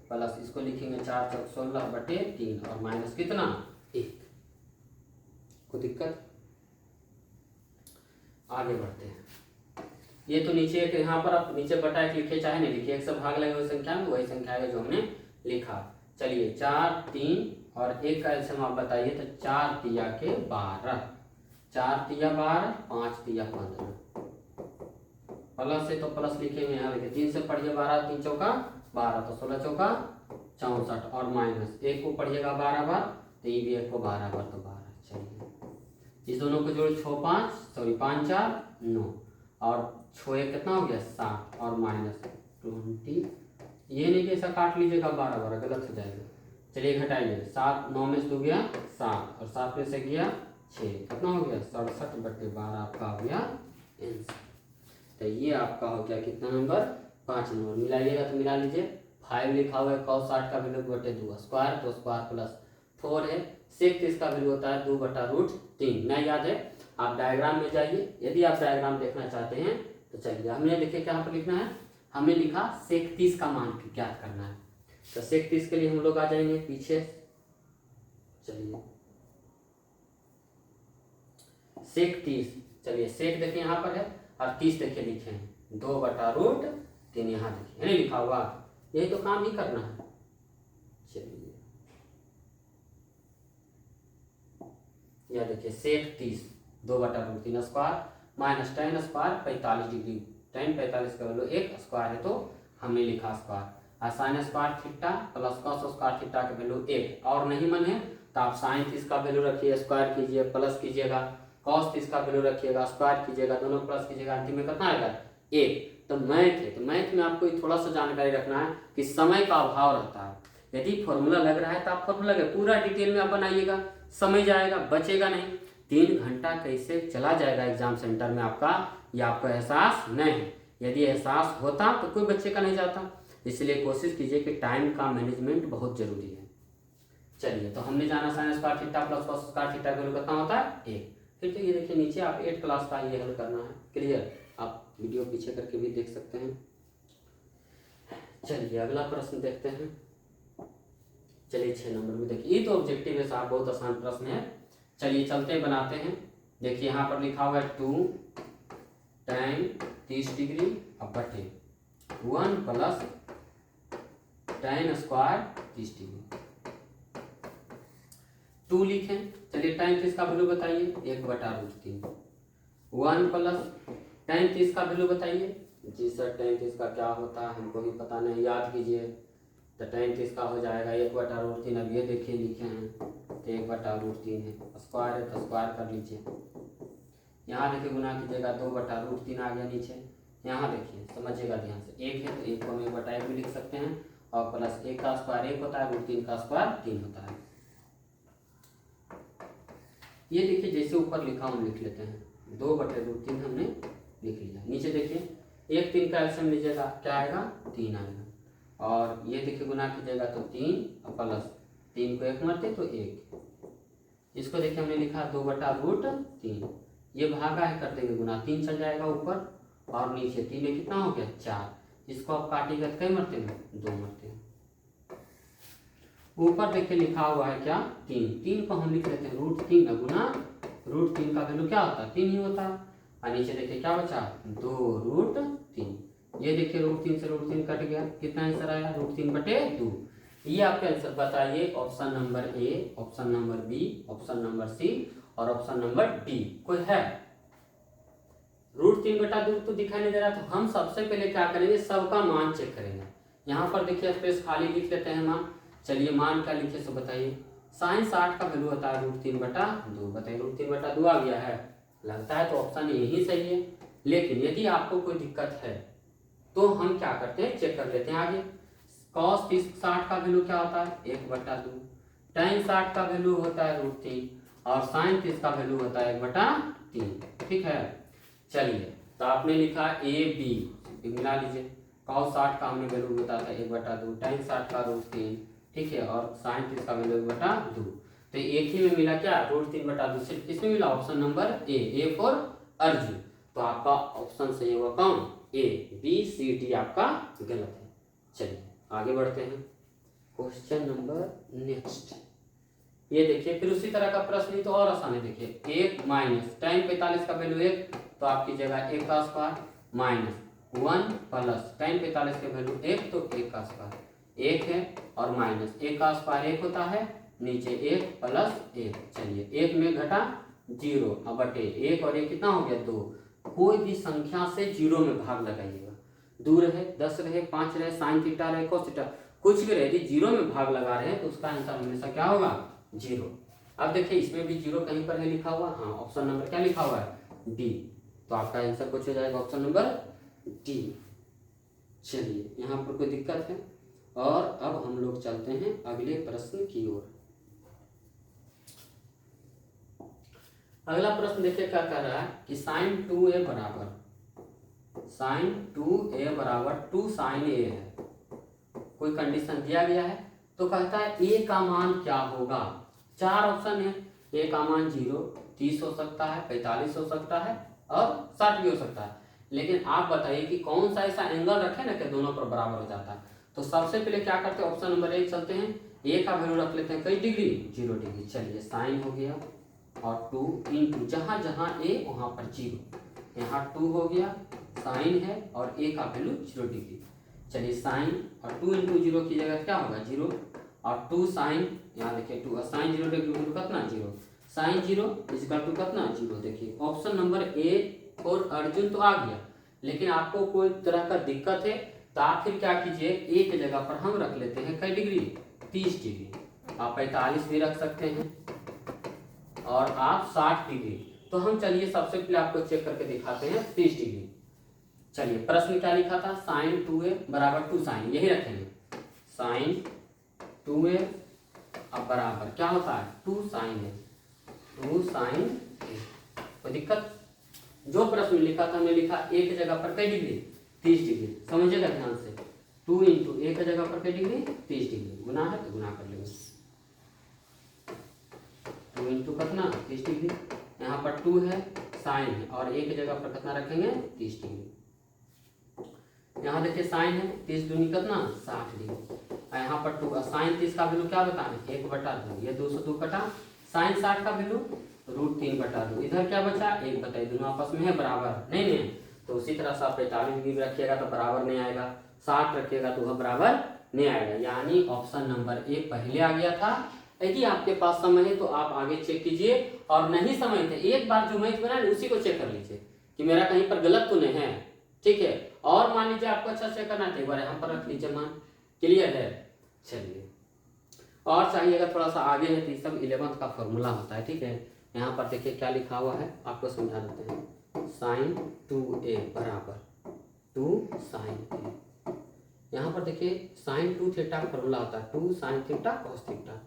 प्लस इसको लिखेंगे 4 × 16/3 और माइनस कितना 1। कोई दिक्कत? आगे बढ़ते हैं। ये तो नीचे एक, यहाँ पर आप नीचे बटा एक लिखे चाहे नहीं लिखिए, 1 से भाग लगे वही संख्या में वही संख्या है जो हमने लिखा। चलिए 4, 3 और 1 का एलसीएम आप बताइए, तो 4 तिया के 12, 4 तिया 12, 5 तिया 15, प्लस से तो प्लस लिखेंगे यहाँ लिखे, 3 से पढ़िए 12, 3 चौका 12 तो 16 चौका 64, और माइनस 1 को पढ़िएगा 12 बार तो ये भी 1 को 12 बार तो 12। चलिए इस दोनों को जोड़ 6 5 सॉरी 5 4 9 और 6 1 कितना हो गया 7 और माइनस 20। ये नहीं कि ऐसा काट लीजिएगा 12 12 गलत हो जाएगा। चलिए घटाइए, 7 9 में से 2 गया 7 और 7 में से गया 6, कितना हो गया 67/12 आपका हो गया आंसर। तो ये आपका हो गया कितना नंबर 5 नंबर। मिलाइएगा तो मिला लीजिए, 5 लिखा हुआ है cos 60 का वैल्यू √2 स्क्वायर तो स्क्वायर प्लस 4 है, sec 30 का वैल्यू होता है 2/√3। नहीं याद है आप डायग्राम में जाइए, यदि आप डायग्राम देखना चाहते हैं तो चलिए। हमने देखिए क्या पर लिखना है, हमने लिखा sec 30 का मान ज्ञात करना है। तो sec 30 के लिए हम लोग आ जाएंगे पीछे। चलिए sec 30, चलिए sec देखिए यहाँ पर है और 30 देखिए लिखे हैं 2/√3 यहाँ देखिए नहीं लिखा हुआ, यही तो काम ही करना है। चलिए यह देखिए sec 30 2/√3 square minus tan square 45 degree, tan 45 का वैल्यू 1 स्क्वायर है तो हमने लिखा स्क्वायर, और sin square theta plus cos square theta का वैल्यू 1, और नहीं मन है तो आप sin 30 का वैल्यू रखिए स्क्वायर कीजिए प्लस कीजिएगा, cos 30 का वैल्यू रखिएगा स्क्वायर कीजिएगा, दोनों प्लस कीजिएगा, अंतिम में कितना आएगा 1। तो मैथ है, तो मैथ में आपको थोड़ा सा जानकारी रखना है कि समय का अभाव रहता है। यदि फॉर्मूला लग रहा है तो आप फॉर्मूला लगे पूरा डिटेल में आप बनाइएगा, समय जाएगा बचेगा नहीं। 3 घंटा कैसे चला जाएगा एग्जाम सेंटर में आपका, ये आपको एहसास नहीं है। यदि एहसास होता तो कोई बच्चे का नहीं जाता, इसलिए कोशिश कीजिए कि टाइम का मैनेजमेंट बहुत जरूरी है। चलिए तो हमने जाना sin square theta plus cos square theta का वैल्यू कितना होता है 1। फिर तो ये देखिए नीचे आप 8 क्लास का ये हल करना है, क्लियर? आप वीडियो पीछे करके भी देख सकते हैं। चलिए अगला प्रश्न देखते हैं। चलिए 6 नंबर में देखिए, ये तो ऑब्जेक्टिव है साहब, बहुत आसान प्रश्न है। चलिए चलते बनाते हैं। देखिए यहाँ पर लिखा हुआ है 2 tan 30 डिग्री अब बटे 1 प्लस tan स्क्वायर 30 डिग्री। 2 लिखें, चलिए tan 30 का वैल्यू बताइए 1/√3, 1 प्लस tan 30 का वैल्यू बताइए। जी सर tan 30 का क्या होता है हमको भी पता नहीं, याद कीजिए। तो tan 30 का हो जाएगा 1/√3, अब ये देखिए लिखे हैं तो 1/√3 है, स्क्वायर है तो स्क्वायर कर लीजिए। यहाँ देखिए गुना कीजिएगा 2/√3 आ गया नीचे। यहाँ देखिए समझिएगा ध्यान से, 1 है तो 1 को हम 1/1 भी लिख सकते हैं, और प्लस 1 का स्क्वायर 1 होता है, √3 का स्क्वायर 3 होता है। ये देखिए जैसे ऊपर लिखा हम लिख लेते हैं, 2/√3 हमने लिख लिया। नीचे देखिए 1 3 का एलसीएम लीजिएगा क्या आएगा 3 आएगा, और ये देखिए गुना कीजिएगा तो 3 और प्लस 3 को 1 मारते तो 1। इसको देखिए हमने लिखा 2/√3, ये भागा है कर देंगे गुना, 3 चल जाएगा ऊपर और नीचे 3 में कितना हो गया 4। इसको आप काटिएगा तो कई मरते हैं 2 मरते हैं। ऊपर देखिए लिखा हुआ है क्या 3, 3 को हम लिख लेते हैं √3 न गुना √3 का वैल्यू क्या होता है 3 ही होता है, और नीचे देखिए क्या बचा 2√3। ये देखिए √3 से √3 कट गया, कितना आंसर आया √3/2। ये आपका आंसर बताइए, option number A, option number B, option number C और ऑप्शन नंबर डी कोई है। √3/2 तो दिखाई नहीं दे रहा, तो हम सबसे पहले क्या करेंगे सबका मान चेक करेंगे। यहाँ पर देखिए स्पेस खाली लिख लेते हैं मान। चलिए मान क्या लिखे सो बताइए, sin 60 का वैल्यू होता है √3/2, बताइए √3/2 आ गया है, लगता है तो ऑप्शन यही सही है। लेकिन यदि आपको कोई दिक्कत है तो हम क्या करते हैं चेक कर लेते हैं आगे। cos 60 का वैल्यू क्या होता है 1/2, tan 60 का वैल्यू होता है √3 और sin 30 का वैल्यू होता है 1/3, ठीक है। चलिए तो आपने लिखा ए बी मिला लीजिए, cos 60 का हमने वैल्यू बताया था 1/2, tan 60 का √3, ठीक है, और sin 30 का वैल्यू 1/2। तो एक ही में मिला क्या, √3/2। सिर्फ किसमें मिला, option number A for Arjun. तो आपका ऑप्शन सही होगा कौन, ए। बी सी डी आपका गलत है। चलिए आगे बढ़ते हैं, क्वेश्चन नंबर नेक्स्ट। ये देखिए फिर उसी तरह का प्रश्न, तो और आसान है। देखिए 1 माइनस tan 45 का वैल्यू 1, तो आपकी जगह 1 का स्क्वायर, माइनस 1 प्लस tan 45 के वैल्यू 1, तो 1 का स्क्वायर 1 है, और माइनस 1 का स्क्वायर 1 होता है, नीचे 1 प्लस 1। चलिए 1 में घटा 0, अब बटे 1 और 1 कितना हो गया 2। कोई भी संख्या से 0 में भाग लगाइएगा, दूर रहे 10 रहे 5 रहे साइन थीटा रहे कोस थीटा, कुछ भी रहे, यदि 0 में भाग लगा रहे हैं तो उसका आंसर हमेशा क्या होगा, 0। अब देखिए इसमें भी 0 कहीं पर है लिखा हुआ, हाँ ऑप्शन नंबर क्या लिखा हुआ है, डी। तो आपका आंसर कुछ हो जाएगा ऑप्शन नंबर डी। चलिए यहाँ पर कोई दिक्कत है, और अब हम लोग चलते हैं अगले प्रश्न की ओर। अगला प्रश्न देखिए क्या कह रहा है कि sin 2a बराबर 2 sin a है। कोई कंडीशन दिया गया है, तो कहता है a का मान क्या होगा। 4 ऑप्शन है, a का मान 0, 30 हो सकता है, 45 हो सकता है, और 60 भी हो सकता है। लेकिन आप बताइए कि कौन सा ऐसा एंगल रखे ना कि दोनों पर बराबर हो जाता है। तो सबसे पहले क्या करते हैं, ऑप्शन नंबर 1 चलते हैं, a का वैल्यू रख लेते हैं कई डिग्री, 0 डिग्री। चलिए साइन हो गया, और 2 इंटू जहां जहां a वहां पर 0, यहाँ 2 हो गया, साइन है और a का वैल्यू 0 डिग्री। चलिए साइन और 2 इंटू 0 की जगह क्या होगा 0, और 2 साइन, यहाँ देखिए 2 साइन 0 डिग्री वैल्यू कितना 0, साइन 0 इजकल टू कितना 0। देखिए ऑप्शन नंबर ए और अर्जुन तो आ गया, लेकिन आपको कोई तरह का दिक्कत है तो आप फिर क्या कीजिए, एक जगह पर हम रख लेते हैं कई डिग्री, 30 डिग्री। आप 45 भी रख सकते हैं, और आप 60 डिग्री। तो हम चलिए सबसे पहले आपको चेक करके दिखाते हैं 30 डिग्री। चलिए प्रश्न क्या लिखा था, sin 2a बराबर 2 साइन, यही रखेंगे sin 2a, अब बराबर क्या होता है 2 साइन है, 2 साइन a। कोई दिक्कत, जो प्रश्न लिखा था हमने लिखा एक जगह पर कई डिग्री, 30 डिग्री। समझिएगा ध्यान से, 2 इंटू एक जगह पर कई डिग्री 30 डिग्री, गुना है तो गुना कर लेंगे, 2 इंटू कितना 30 डिग्री, यहाँ पर 2 है साइन है, और एक जगह पर कितना रखेंगे 30 डिग्री। यहाँ देखिए साइन है, 30 दूनी कितना 60 डिग्री, यहाँ पर 2 साइन 30 का वैल्यू क्या बताना, 1/2, ये 2 से 2 कटा, साइन 60 का वैल्यू √3/2, इधर क्या बचा 1/2, दोनों आपस में है बराबर, नहीं नहीं, तो उसी तरह से आप 45 डिग्री रखिएगा तो बराबर नहीं आएगा, 60 रखिएगा तो वह बराबर नहीं आएगा, यानी ऑप्शन नंबर ए पहले आ गया था। यदि आपके पास समय है तो आप आगे चेक कीजिए, और नहीं समय है एक बार जो मैथ बना उसी को चेक कर लीजिए कि मेरा कहीं पर गलत तो नहीं है, ठीक है। और मान लीजिए आपको अच्छा चेक करना है, एक बार यहाँ पर रख लीजिए मान, क्लियर है। चलिए और चाहिएगा थोड़ा सा आगे है तो ये सब 11th का फॉर्मूला होता है, ठीक है। यहाँ पर देखिए क्या लिखा हुआ है, आपको समझा देते हैं, sin 2a बराबर 2 sin a। यहाँ पर देखिए sin 2 थीटा का फॉर्मूला होता है 2 sin थीटा cos थीटा,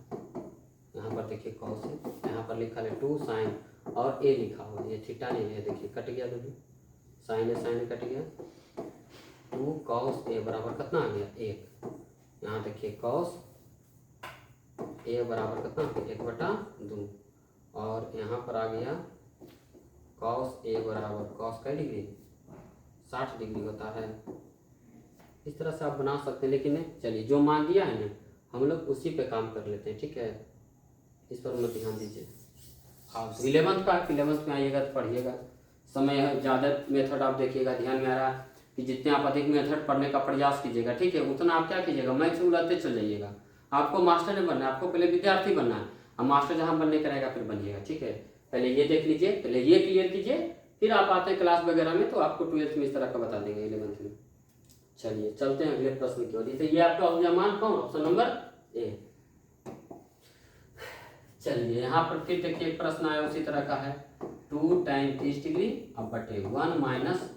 यहाँ पर देखिए cos है, यहाँ पर लिखा है 2 sin, और a लिखा हुआ है, ये थीटा नहीं है, देखिए कट गया, दोनों साइन है कट गया, 2 cos a बराबर कितना आ गया 1, यहाँ देखिए cos a बराबर कितना 1/2, और यहाँ पर आ गया cos a बराबर cos कई डिग्री 60 डिग्री होता है। इस तरह से आप बना सकते हैं, लेकिन चलिए जो मान दिया है ना हम लोग उसी पे काम कर लेते हैं, ठीक है, इस पर मत ध्यान दीजिए। हाँ 11th में आइएगा तो पढ़िएगा, समय ज़्यादा मेथड आप देखिएगा, ध्यान में आ रहा है कि जितने आप अधिक मेथड पढ़ने का प्रयास कीजिएगा, ठीक है, उतना आप क्या कीजिएगा मैथ से उड़ाते चल जाइएगा। आपको मास्टर नहीं बनना है, आपको पहले विद्यार्थी बनना है, अब मास्टर जहाँ बनने का रहेगा फिर बनिएगा, ठीक है। पहले ये देख लीजिए, पहले ये क्लियर कीजिए, फिर आप आते हैं क्लास वगैरह में तो आपको 12th में इस तरह का बता देंगे, 11th में। चलिए चलते हैं अगले प्रश्न की ओर। तो ये आपका हो गया मान कौन, ऑप्शन नंबर ए। चलिए यहाँ पर फिर देखिए एक प्रश्न आया उसी तरह का है, 2 tan 30 डिग्री अब बटे 1 माइनस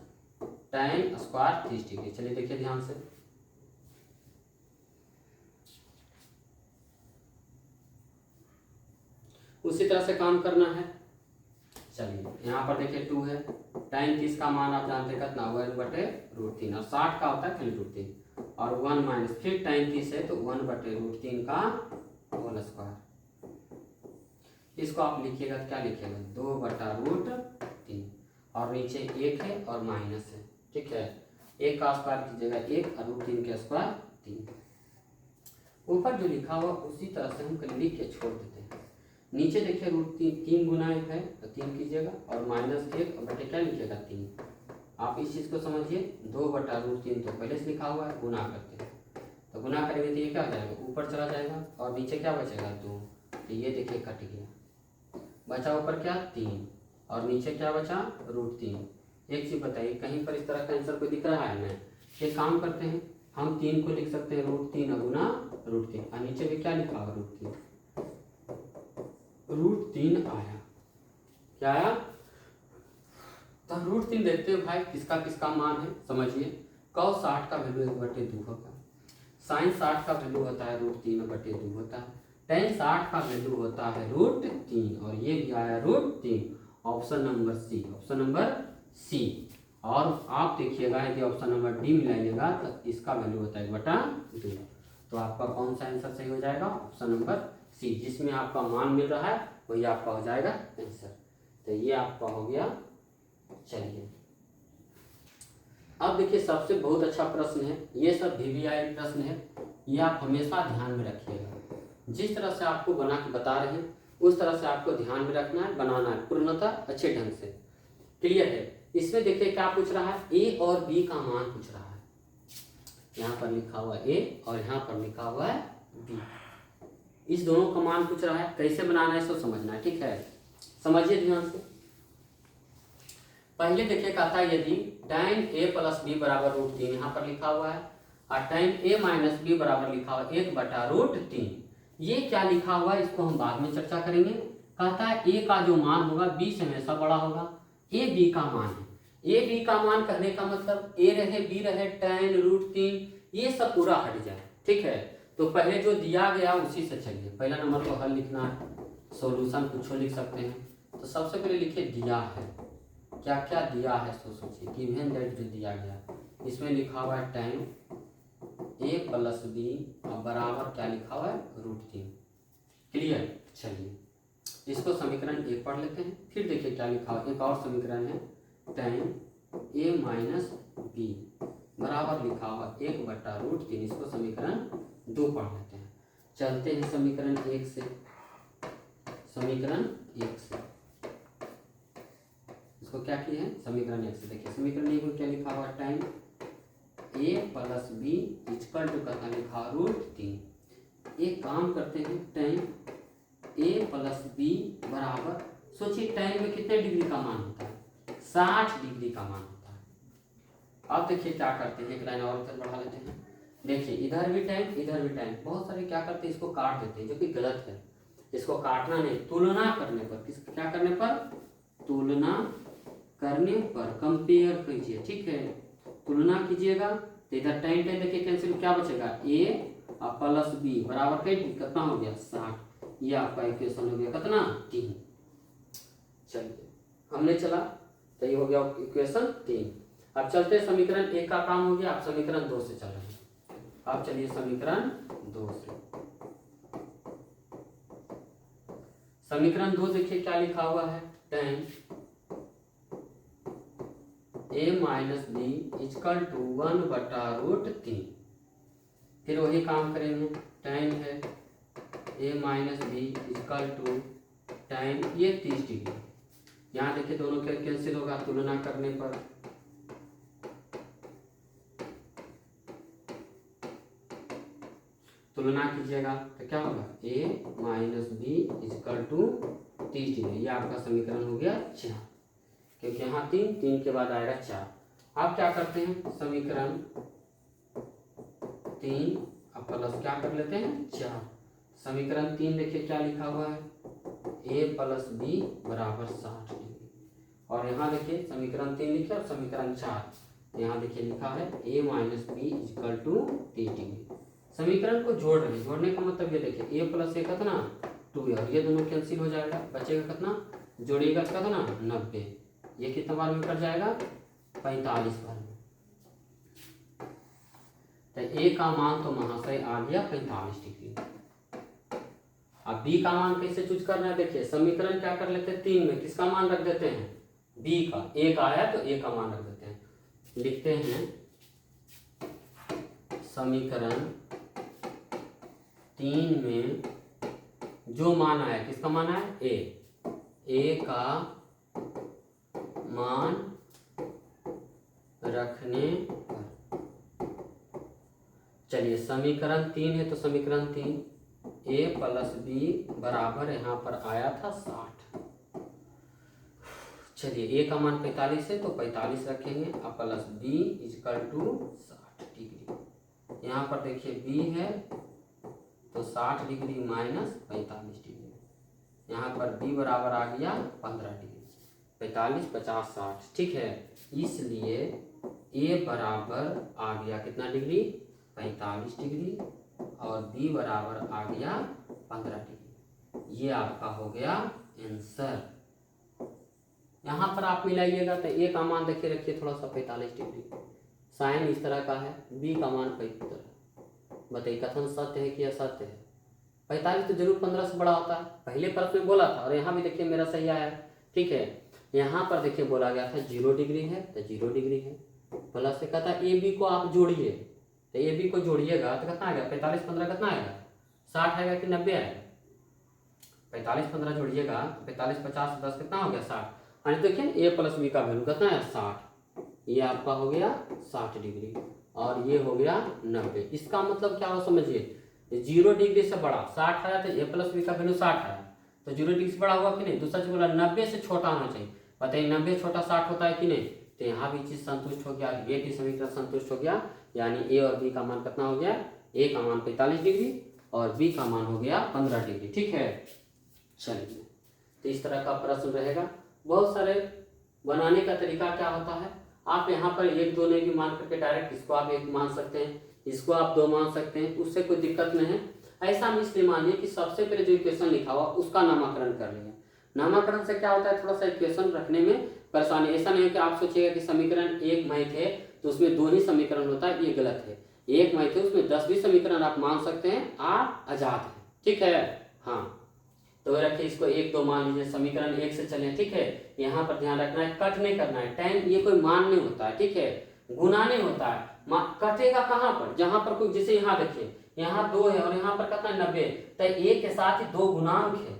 tan स्क्वायर 30 डिग्री। चलिए देखिए ध्यान से, उसी तरह से काम करना है। चलिए यहाँ पर देखिए 2 है, tan 30 का मान आप जानते हैं कितना 1/√3, और 60 का होता है खाली √3, और 1 माइनस फिर tan 30 है तो 1/√3 का होल स्क्वायर। इसको आप लिखिएगा, क्या लिखिएगा 2/√3 और नीचे 1 है और माइनस है, ठीक है। 1 का स्क्वायर कीजिएगा 1 और √3 के स्क्वायर 3। ऊपर जो लिखा हुआ उसी तरह से हम लिख के छोड़ देते हैं। नीचे देखिए √3 गुना 1 है तो 3 कीजिएगा और -1 और बटे क्या लिखिएगा 3। आप इस चीज़ को समझिए, 2/√3 तो पहले से लिखा हुआ है, गुना करते हैं तो गुना करेंगे तो ये क्या हो जाएगा, ऊपर चला जाएगा और नीचे क्या बचेगा 2, तो ये देखिए कट गया, बचा ऊपर क्या 3 और नीचे क्या बचा √3। एक चीज़ बताइए, कहीं पर इस तरह का आंसर कोई दिख रहा है ना? ये काम करते हैं, हम 3 को लिख सकते हैं √3 गुना √3 और नीचे भी क्या लिखा हुआ √3 आया, क्या आया, तो √3 देखते हैं भाई किसका किसका मान है, समझिए। cos 60 का वैल्यू 1/2 होता है, sin 60 का वैल्यू होता है √3/2 होता है, tan 60 का वैल्यू होता है √3 और ये भी आया √3। Option number C, option number C. और आप देखिएगा यदि ऑप्शन नंबर डी मिलाइएगा तो इसका वैल्यू होता है 1/2, तो आपका कौन सा आंसर सही हो जाएगा, ऑप्शन नंबर सी, जिसमें आपका मान मिल रहा है वही आपका हो जाएगा आंसर। तो ये आपका हो गया। चलिए अब देखिए सबसे बहुत अच्छा प्रश्न है, ये सब VVI प्रश्न है, ये आप हमेशा ध्यान में रखिएगा। जिस तरह से आपको बना के बता रहे हैं उस तरह से आपको ध्यान में रखना है, बनाना है पूर्णतः अच्छे ढंग से। क्लियर है? इसमें देखिए क्या पूछ रहा है, ए और बी का मान पूछ रहा है। यहाँ पर लिखा हुआ ए और यहाँ पर लिखा हुआ है बी, इस दोनों का मान पूछ रहा है। कैसे बनाना है इसको समझना है, ठीक है, समझिए ध्यान से। पहले देखिए कहता है यदि tan a + b = √3 यहाँ पर लिखा हुआ है और tan a - b बराबर लिखा हुआ 1/√3। ये क्या लिखा हुआ है इसको हम बाद में चर्चा करेंगे। कहता है a का जो मान होगा b से हमेशा बड़ा होगा, a b का मान है। a b का मान कहने का मतलब a रहे b रहे tan √3 ये सब पूरा हट जाए, ठीक है। तो पहले जो दिया गया उसी से चलिए, पहला नंबर को हल लिखना है, सॉल्यूशन कुछ लिख सकते हैं। तो सबसे पहले लिखिए दिया है, क्या क्या दिया है सो सोचिए, गिवन दैट जो दिया गया, इसमें लिखा हुआ है tan a + b बराबर क्या लिखा हुआ है √3। क्लियर? चलिए इसको समीकरण 1 पढ़ लेते हैं, फिर देखिए क्या लिखा हुआ। एक और समीकरण है tan a - b बराबर लिखा हुआ 1/√3, इसको समीकरण 2 पढ़ लेते हैं। चलते हैं समीकरण 1 से, समीकरण 1 से इसको क्या किया है, समीकरण 1 से देखिए। समीकरण 1 में क्या लिखा हुआ, tan a + b = कहता लिखा √3। एक काम करते हैं, tan a + b बराबर, सोचिए tan में कितने डिग्री का मान होता है, 60 डिग्री का मान होता है। अब देखिए क्या करते हैं, एक लाइन और इधर बढ़ा लेते हैं। देखिए इधर भी tan इधर भी tan, बहुत सारे क्या करते हैं इसको काट देते हैं, जो कि गलत है। इसको काटना नहीं, तुलना करने पर, किस क्या करने पर, तुलना करने पर, कंपेयर कीजिए, ठीक है। तुलना कीजिएगा तो इधर tan देखिए कैंसिल, क्या बचेगा a + b बराबर कितना हो गया 60। ये आपका इक्वेशन हो गया कितना 3। चलिए हमने चला तो ये हो गया इक्वेशन 3। अब चलते समीकरण 1 का काम हो गया, आप समीकरण 2 से चल रहे हैं। अब चलिए समीकरण 2 से, समीकरण 2 देखिए क्या लिखा हुआ है, tan a - b = 1/√3। फिर वही काम करेंगे, tan है a - b = tan ये 30 डिग्री। यहाँ देखिए दोनों के कैंसिल होगा तुलना करने पर, तुलना कीजिएगा तो क्या होगा a - b = 30 डिग्री। ये आपका समीकरण हो गया 4, क्योंकि यहाँ 3 के बाद आएगा 4। आप क्या करते हैं, समीकरण 3 अब प्लस क्या कर लेते हैं 4। समीकरण 3 देखिए क्या लिखा हुआ है, a + b बराबर 60 डिग्री। और यहाँ देखिए समीकरण 3 लिखे और समीकरण 4, यहाँ देखिए लिखा है a - b = 30 डिग्री। समीकरण को जोड़ रहे हैं, जोड़ने का मतलब ये देखिए a + a कितना 2 है और ये दोनों कैंसिल हो जाएगा, बचेगा कितना, जोड़िएगा कितना 90। ये कितना बार में कट जाएगा 45 बार में। तो a का मान तो महाशय आ गया 45 डिग्री। अब बी का मान कैसे चूज करना है, देखिए समीकरण क्या कर लेते हैं 3 में किसका मान रख देते हैं, बी का, ए का आया तो ए का मान रख देते हैं। लिखते हैं समीकरण 3 में जो मान आया, किसका मान आया, ए का मान रखने पर, चलिए समीकरण 3 है तो समीकरण 3 a प्लस बी बराबर यहाँ पर आया था 60। चलिए a का मान 45 है तो 45 रखेंगे और plus b equal to 60 degree. यहाँ पर देखिए b है तो 60 डिग्री माइनस 45 डिग्री, यहाँ पर b बराबर आ गया 15 डिग्री, 45 50 60, ठीक है। इसलिए a बराबर आ गया कितना डिग्री, 45 डिग्री और b बराबर आ गया 15 डिग्री। ये आपका हो गया आंसर। यहाँ पर आप मिलाइएगा तो a का मान देखिए रखिए थोड़ा सा 45 डिग्री, साइन इस तरह का है, b का मान 75। बताइए कथन सत्य है कि असत्य है। 45 तो जरूर 15 से बड़ा होता है, पहले प्रश्न में बोला था और यहाँ भी देखिए मेरा सही आया, ठीक है। यहाँ पर देखिए बोला गया था 0 डिग्री है तो 0 डिग्री है, प्लस से कहता है ए बी को आप जोड़िए, तो ए बी को जोड़िएगा तो कितना आएगा, 45 15 कितना आएगा, 60 आएगा कि 90 आएगा। 45 15 जोड़िएगा 45 50 10 कितना हो गया 60, यानी देखिए ए प्लस बी का वैल्यू कितना है 60, ये आपका हो गया 60 डिग्री और ये हो गया 90। इसका मतलब क्या हो समझिए, 0 डिग्री से बड़ा 60 आया तो ए प्लस बी का वैल्यू 60 आया तो 0 डिग्री से बड़ा हुआ कि नहीं। दूसरा चीज बोला 90 से छोटा होना चाहिए, बताइए 90 छोटा 60 होता है कि नहीं, तो यहाँ भी चीज संतुष्ट हो गया, ए की समीकरण संतुष्ट हो गया, यानी ए और बी का मान कितना हो गया, ए का मान 45 डिग्री और बी का मान हो गया 15 डिग्री, ठीक है। चलिए तो इस तरह का प्रश्न रहेगा। बहुत सारे बनाने का तरीका क्या होता है, आप यहाँ पर 1 2 नहीं भी मान करके डायरेक्ट इसको आप 1 मान सकते हैं, इसको आप 2 मान सकते हैं, उससे कोई दिक्कत नहीं है। ऐसा हम इसलिए मानिए कि सबसे पहले जो इक्वेशन लिखा हुआ उसका नामकरण कर लिया। नामकरण से क्या होता है, थोड़ा सा इक्वेशन रखने में परेशानी, ऐसा नहीं है कि आप सोचिएगा कि समीकरण 1 मैथ है तो उसमें 2 ही समीकरण होता है, ये गलत है। 1 मैथ है उसमें 10 भी समीकरण आप मान सकते हैं, आप आजाद हैं, ठीक है। हाँ तो रखिए इसको 1 2 मान लीजिए, समीकरण 1 से चलें, ठीक है। यहाँ पर ध्यान रखना है कट नहीं करना है, टाइम ये कोई मान नहीं होता है, ठीक है, गुना नहीं होता है। कटेगा कहाँ पर, जहां पर कोई, जैसे यहाँ देखिए यहाँ 2 है और यहाँ पर कितना 90, तो 1 के साथ ही 2 गुणांक है,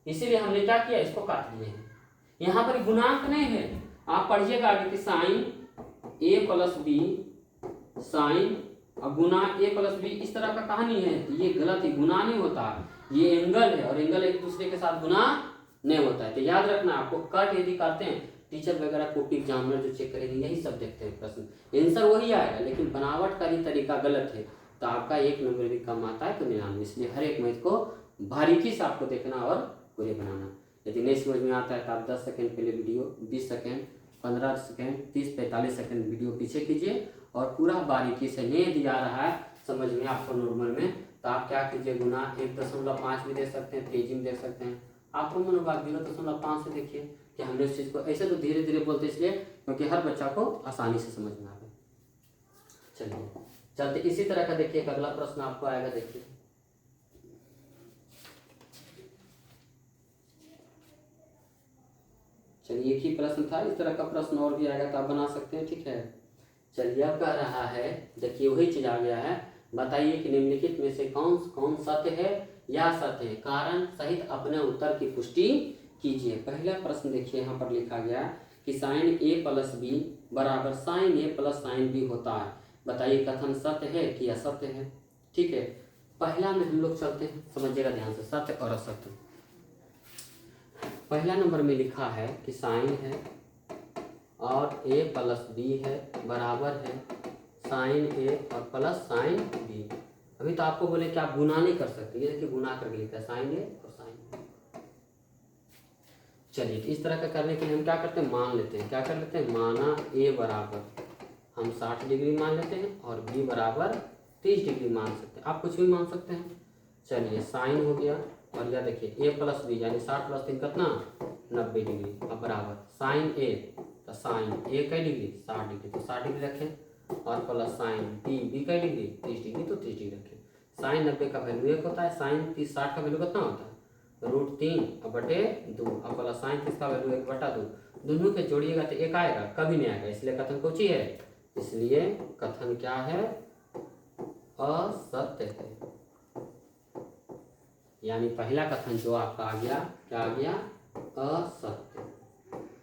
इसीलिए हमने क्या किया इसको काट दिए हैं। यहाँ पर गुणांक नहीं है, आप पढ़िएगा आगे कि साइन ए प्लस बी, साइन और गुना ए प्लस बी, इस तरह का कहानी है, ये गलत है, गुना नहीं होता, ये एंगल है और एंगल एक दूसरे के साथ गुना नहीं होता है। तो याद रखना आपको, कट यदि करते हैं टीचर वगैरह कॉपी एग्जामिनर जो चेक करेंगे यही सब देखते हैं, प्रश्न आंसर वही आएगा, लेकिन बनावट का ही तरीका गलत है तो आपका 1 नंबर भी कम आता है तो 99। इसलिए हर एक मैथ को बारीकी से आपको देखना और पूरे बनाना। यदि नहीं समझ में आता है तो आप 10 सेकंड पहले video, 20 second, 15 second, 30 45 second video पीछे कीजिए और पूरा बारीकी से नहीं दिया रहा है समझ में आपको नॉर्मल में, तो आप क्या कीजिए, गुना 1.5 भी दे सकते हैं, तेजी में देख सकते हैं, आपको मन होगा 0.5 से देखिए कि हमने उस चीज़ को ऐसे तो धीरे धीरे बोलते इसलिए क्योंकि हर बच्चा को आसानी से समझ में आए। चलिए चलते इसी तरह का देखिए अगला प्रश्न आपको आएगा, देखिए चलिए एक ही प्रश्न था, इस तरह का प्रश्न और भी आएगा तो आप बना सकते हैं, ठीक है। चलिए अब कह रहा है, देखिए वही चीज आ गया है, बताइए कि निम्नलिखित में से कौन कौन सत्य है या सत्य है, कारण सहित अपने उत्तर की पुष्टि कीजिए। पहला प्रश्न देखिए यहाँ पर लिखा गया कि साइन ए प्लस बी बराबर साइन ए प्लस साइन बी होता है, बताइए कथन सत्य है कि असत्य है, ठीक है। पहला में हम लोग चलते हैं, समझिएगा ध्यान से, सत्य और असत्य। पहला नंबर में लिखा है कि साइन है और ए प्लस बी है बराबर है साइन ए और प्लस साइन बी। अभी तो आपको बोले कि आप गुना नहीं कर सकते, ये देखिए गुना करके लिखा है साइन ए और साइन बी। चलिए इस तरह का करने के लिए हम क्या करते हैं, मान लेते हैं, क्या कर लेते हैं, माना ए बराबर हम 60 डिग्री मान लेते हैं और बी बराबर 30 डिग्री मान सकते हैं, आप कुछ भी मान सकते हैं। चलिए साइन हो गया और यह देखिए ए प्लस बी यानी 60 प्लस 3 कितना 90 डिग्री, अब बराबर साइन ए तो साइन ए कई डिग्री 60 डिग्री तो 60 डिग्री रखें और प्लस साइन बी बी कई डिग्री 30 डिग्री तो 30 डिग्री रखें। साइन 90 का वैल्यू 1 होता है, साइन 60 का वैल्यू कितना होता है √3 बटे 2। अब वाला साइन 30 का वैल्यू 1/2, दोनों के जोड़िएगा तो 1 आएगा, कभी नहीं आएगा, इसलिए कथन कोची है, इसलिए कथन क्या है, असत्य है। यानी पहला कथन जो आपका आ गया, क्या आ गया, असत्य,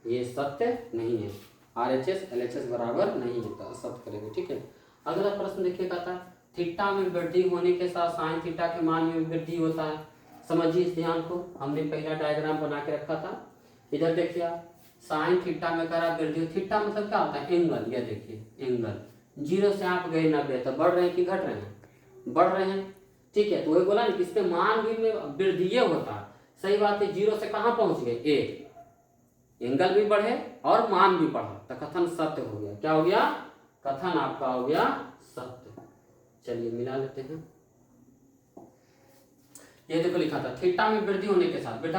ये सत्य नहीं है, RHS LHS बराबर नहीं है, तो असत्य करेंगे। ठीक है, अगला प्रश्न देखिएगा था, थीटा में वृद्धि होने के साथ साइन थीटा के मान में वृद्धि होता है। समझिए इस ध्यान को, हमने पहला डायग्राम बना के रखा था। इधर देखिए साइन थीटा में करा वृद्धि, थीटा मतलब क्या होता है, एंगल। ये देखिए एंगल, 0 से आप गए 90, तो बढ़ रहे हैं कि घट रहे हैं, बढ़ रहे हैं। ठीक है, तो वही बोला ना कि इसके मान भी में वृद्धि होता है। सही बात है, 0 से कहाँ पहुंच गए 1, एंगल भी बढ़े और मान भी बढ़ा, तो कथन सत्य हो गया। क्या हो गया, कथन आपका हो गया सत्य। चलिए मिला लेते हैं। ये देखो लिखा था, थीटा में वृद्धि होने के साथ, वृद्धि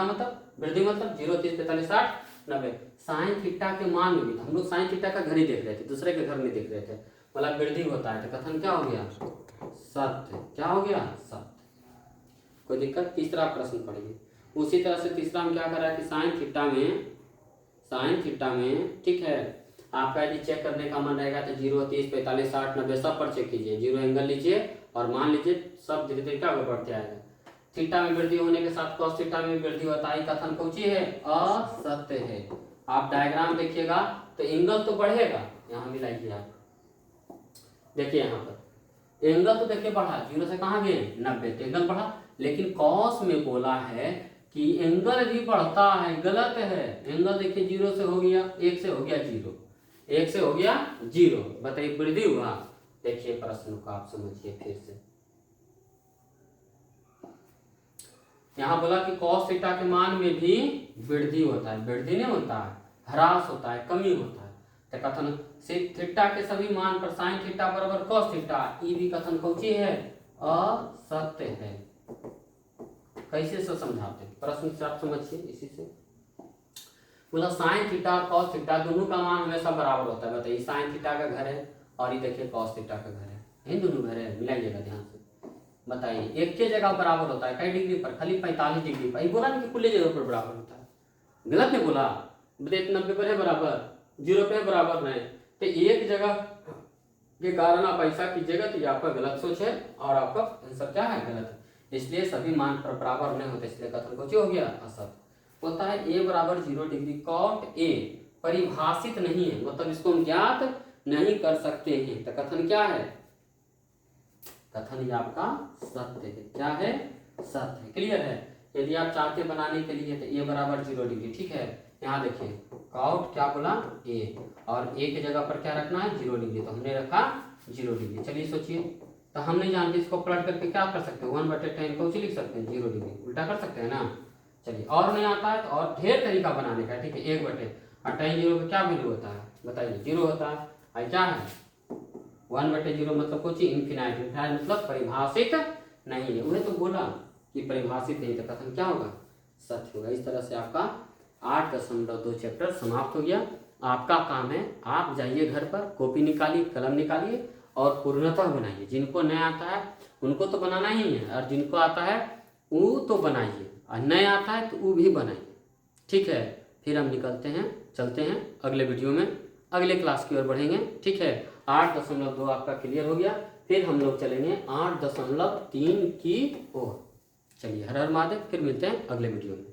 मतलब 0, 30, 45, 60, 90, साइन थीटा के मान में भी, हम लोग साइन थीटा का घर ही देख रहे थे, दूसरे के घर नहीं देख रहे थे, मतलब वृद्धि होता है, तो कथन क्या हो गया, सत्य। क्या हो गया, सत्य। कोई दिक्कत। तीसरा प्रश्न पढ़िए। उसी तरह से तीसरा में क्या करा है कि साइन थीटा में ठीक है, आपका यदि चेक करने का मन रहेगा तो 0, 30, 45, 60, 90 सब पर चेक कीजिए, 0 एंगल लीजिए और मान लीजिए सब धीरे धीरे क्या बढ़ते आएगा। थीटा में वृद्धि होने के साथ cos थीटा में वृद्धि होता है, कथन कौची है, असत्य है। आप डायग्राम देखिएगा तो एंगल तो बढ़ेगा, यहाँ मिलाइए आप, देखिए यहाँ पर एंगल तो देखिए बढ़ा, 0 से कहाँ गए 90, तो एंगल बढ़ा, लेकिन cos में बोला है कि एंगल भी बढ़ता है, गलत है। एंगल देखिए 0 से हो गया 1 से हो गया 0, 1 से हो गया 0, बताइए वृद्धि हुआ। देखिए प्रश्न को आप समझिए फिर से, यहाँ बोला कि cos थीटा के मान में भी वृद्धि होता है, वृद्धि नहीं होता है, ह्रास होता है, कमी होता है। तो कथन से थीटा के सभी मान पर साइन थीटा बराबर cos थीटा, ये भी कथन कौची है, असत्य है। कैसे से समझाते हैं, प्रश्न से आप समझिए। इसी से बोला साइन थीटा और cos थीटा दोनों का मान हमेशा बराबर होता है। बताइए साइन थीटा का घर है और ये देखिए cos थीटा का घर है, इन दोनों घर है, मिलाइएगा ध्यान से। बताइए एक के जगह बराबर होता है, कई डिग्री पर, खाली 45 डिग्री पर। बोला नहीं कि कुल जगह पर बराबर होता है, गलत नहीं बोला। 90 पर है बराबर, 0 पे है बराबर नहीं, तो एक जगह के कारण आप ऐसा कीजिएगा तो ये आपका गलत सोच है और आपका आंसर क्या है, गलत है। इसलिए सभी मान पर बराबर नहीं होते, इसलिए कथन को हो गया असत्य। होता है a बराबर 0 डिग्री, cot a परिभाषित नहीं है, मतलब इसको हम ज्ञात नहीं कर सकते हैं, तो कथन क्या है, कथन ये आपका सत्य है। क्या है, सत्य है। क्लियर है। यदि आप चाहते बनाने के लिए तो a बराबर 0 डिग्री, ठीक है, यहाँ देखिए cot क्या बोला a, और a की जगह पर क्या रखना है 0 डिग्री, तो हमने रखा 0 डिग्री। चलिए सोचिए, तो हम नहीं जानते, इसको पलट करके क्या कर सकते हैं, 1/10 को लिख सकते हैं 0 डिग्री, उल्टा कर सकते हैं ना। चलिए, और नहीं आता है तो और ढेर तरीका बनाने का, ठीक है। 1/10 का क्या वैल्यू होता है, बताइए 0 होता है, क्या है 1/0 मतलब कुछ इन्फिनाइट, इन्फिनाइट मतलब परिभाषित नहीं है। उन्हें तो बोला कि परिभाषित नहीं, तो कथन क्या होगा, सत्य होगा। इस तरह से आपका 8.2 चैप्टर समाप्त हो गया। आपका काम है, आप जाइए घर पर, कॉपी निकालिए, कलम निकालिए और पूर्णतः बनाइए। जिनको नहीं आता है उनको तो बनाना ही है, और जिनको आता है वो तो बनाइए, और नहीं आता है तो वो भी बनाइए, ठीक है। फिर हम निकलते हैं, चलते हैं अगले वीडियो में, अगले क्लास की ओर बढ़ेंगे, ठीक है। 8.2 आपका क्लियर हो गया। फिर हम लोग चलेंगे 8.3 की ओर। चलिए, हर हर महादेव। फिर मिलते हैं अगले वीडियो में।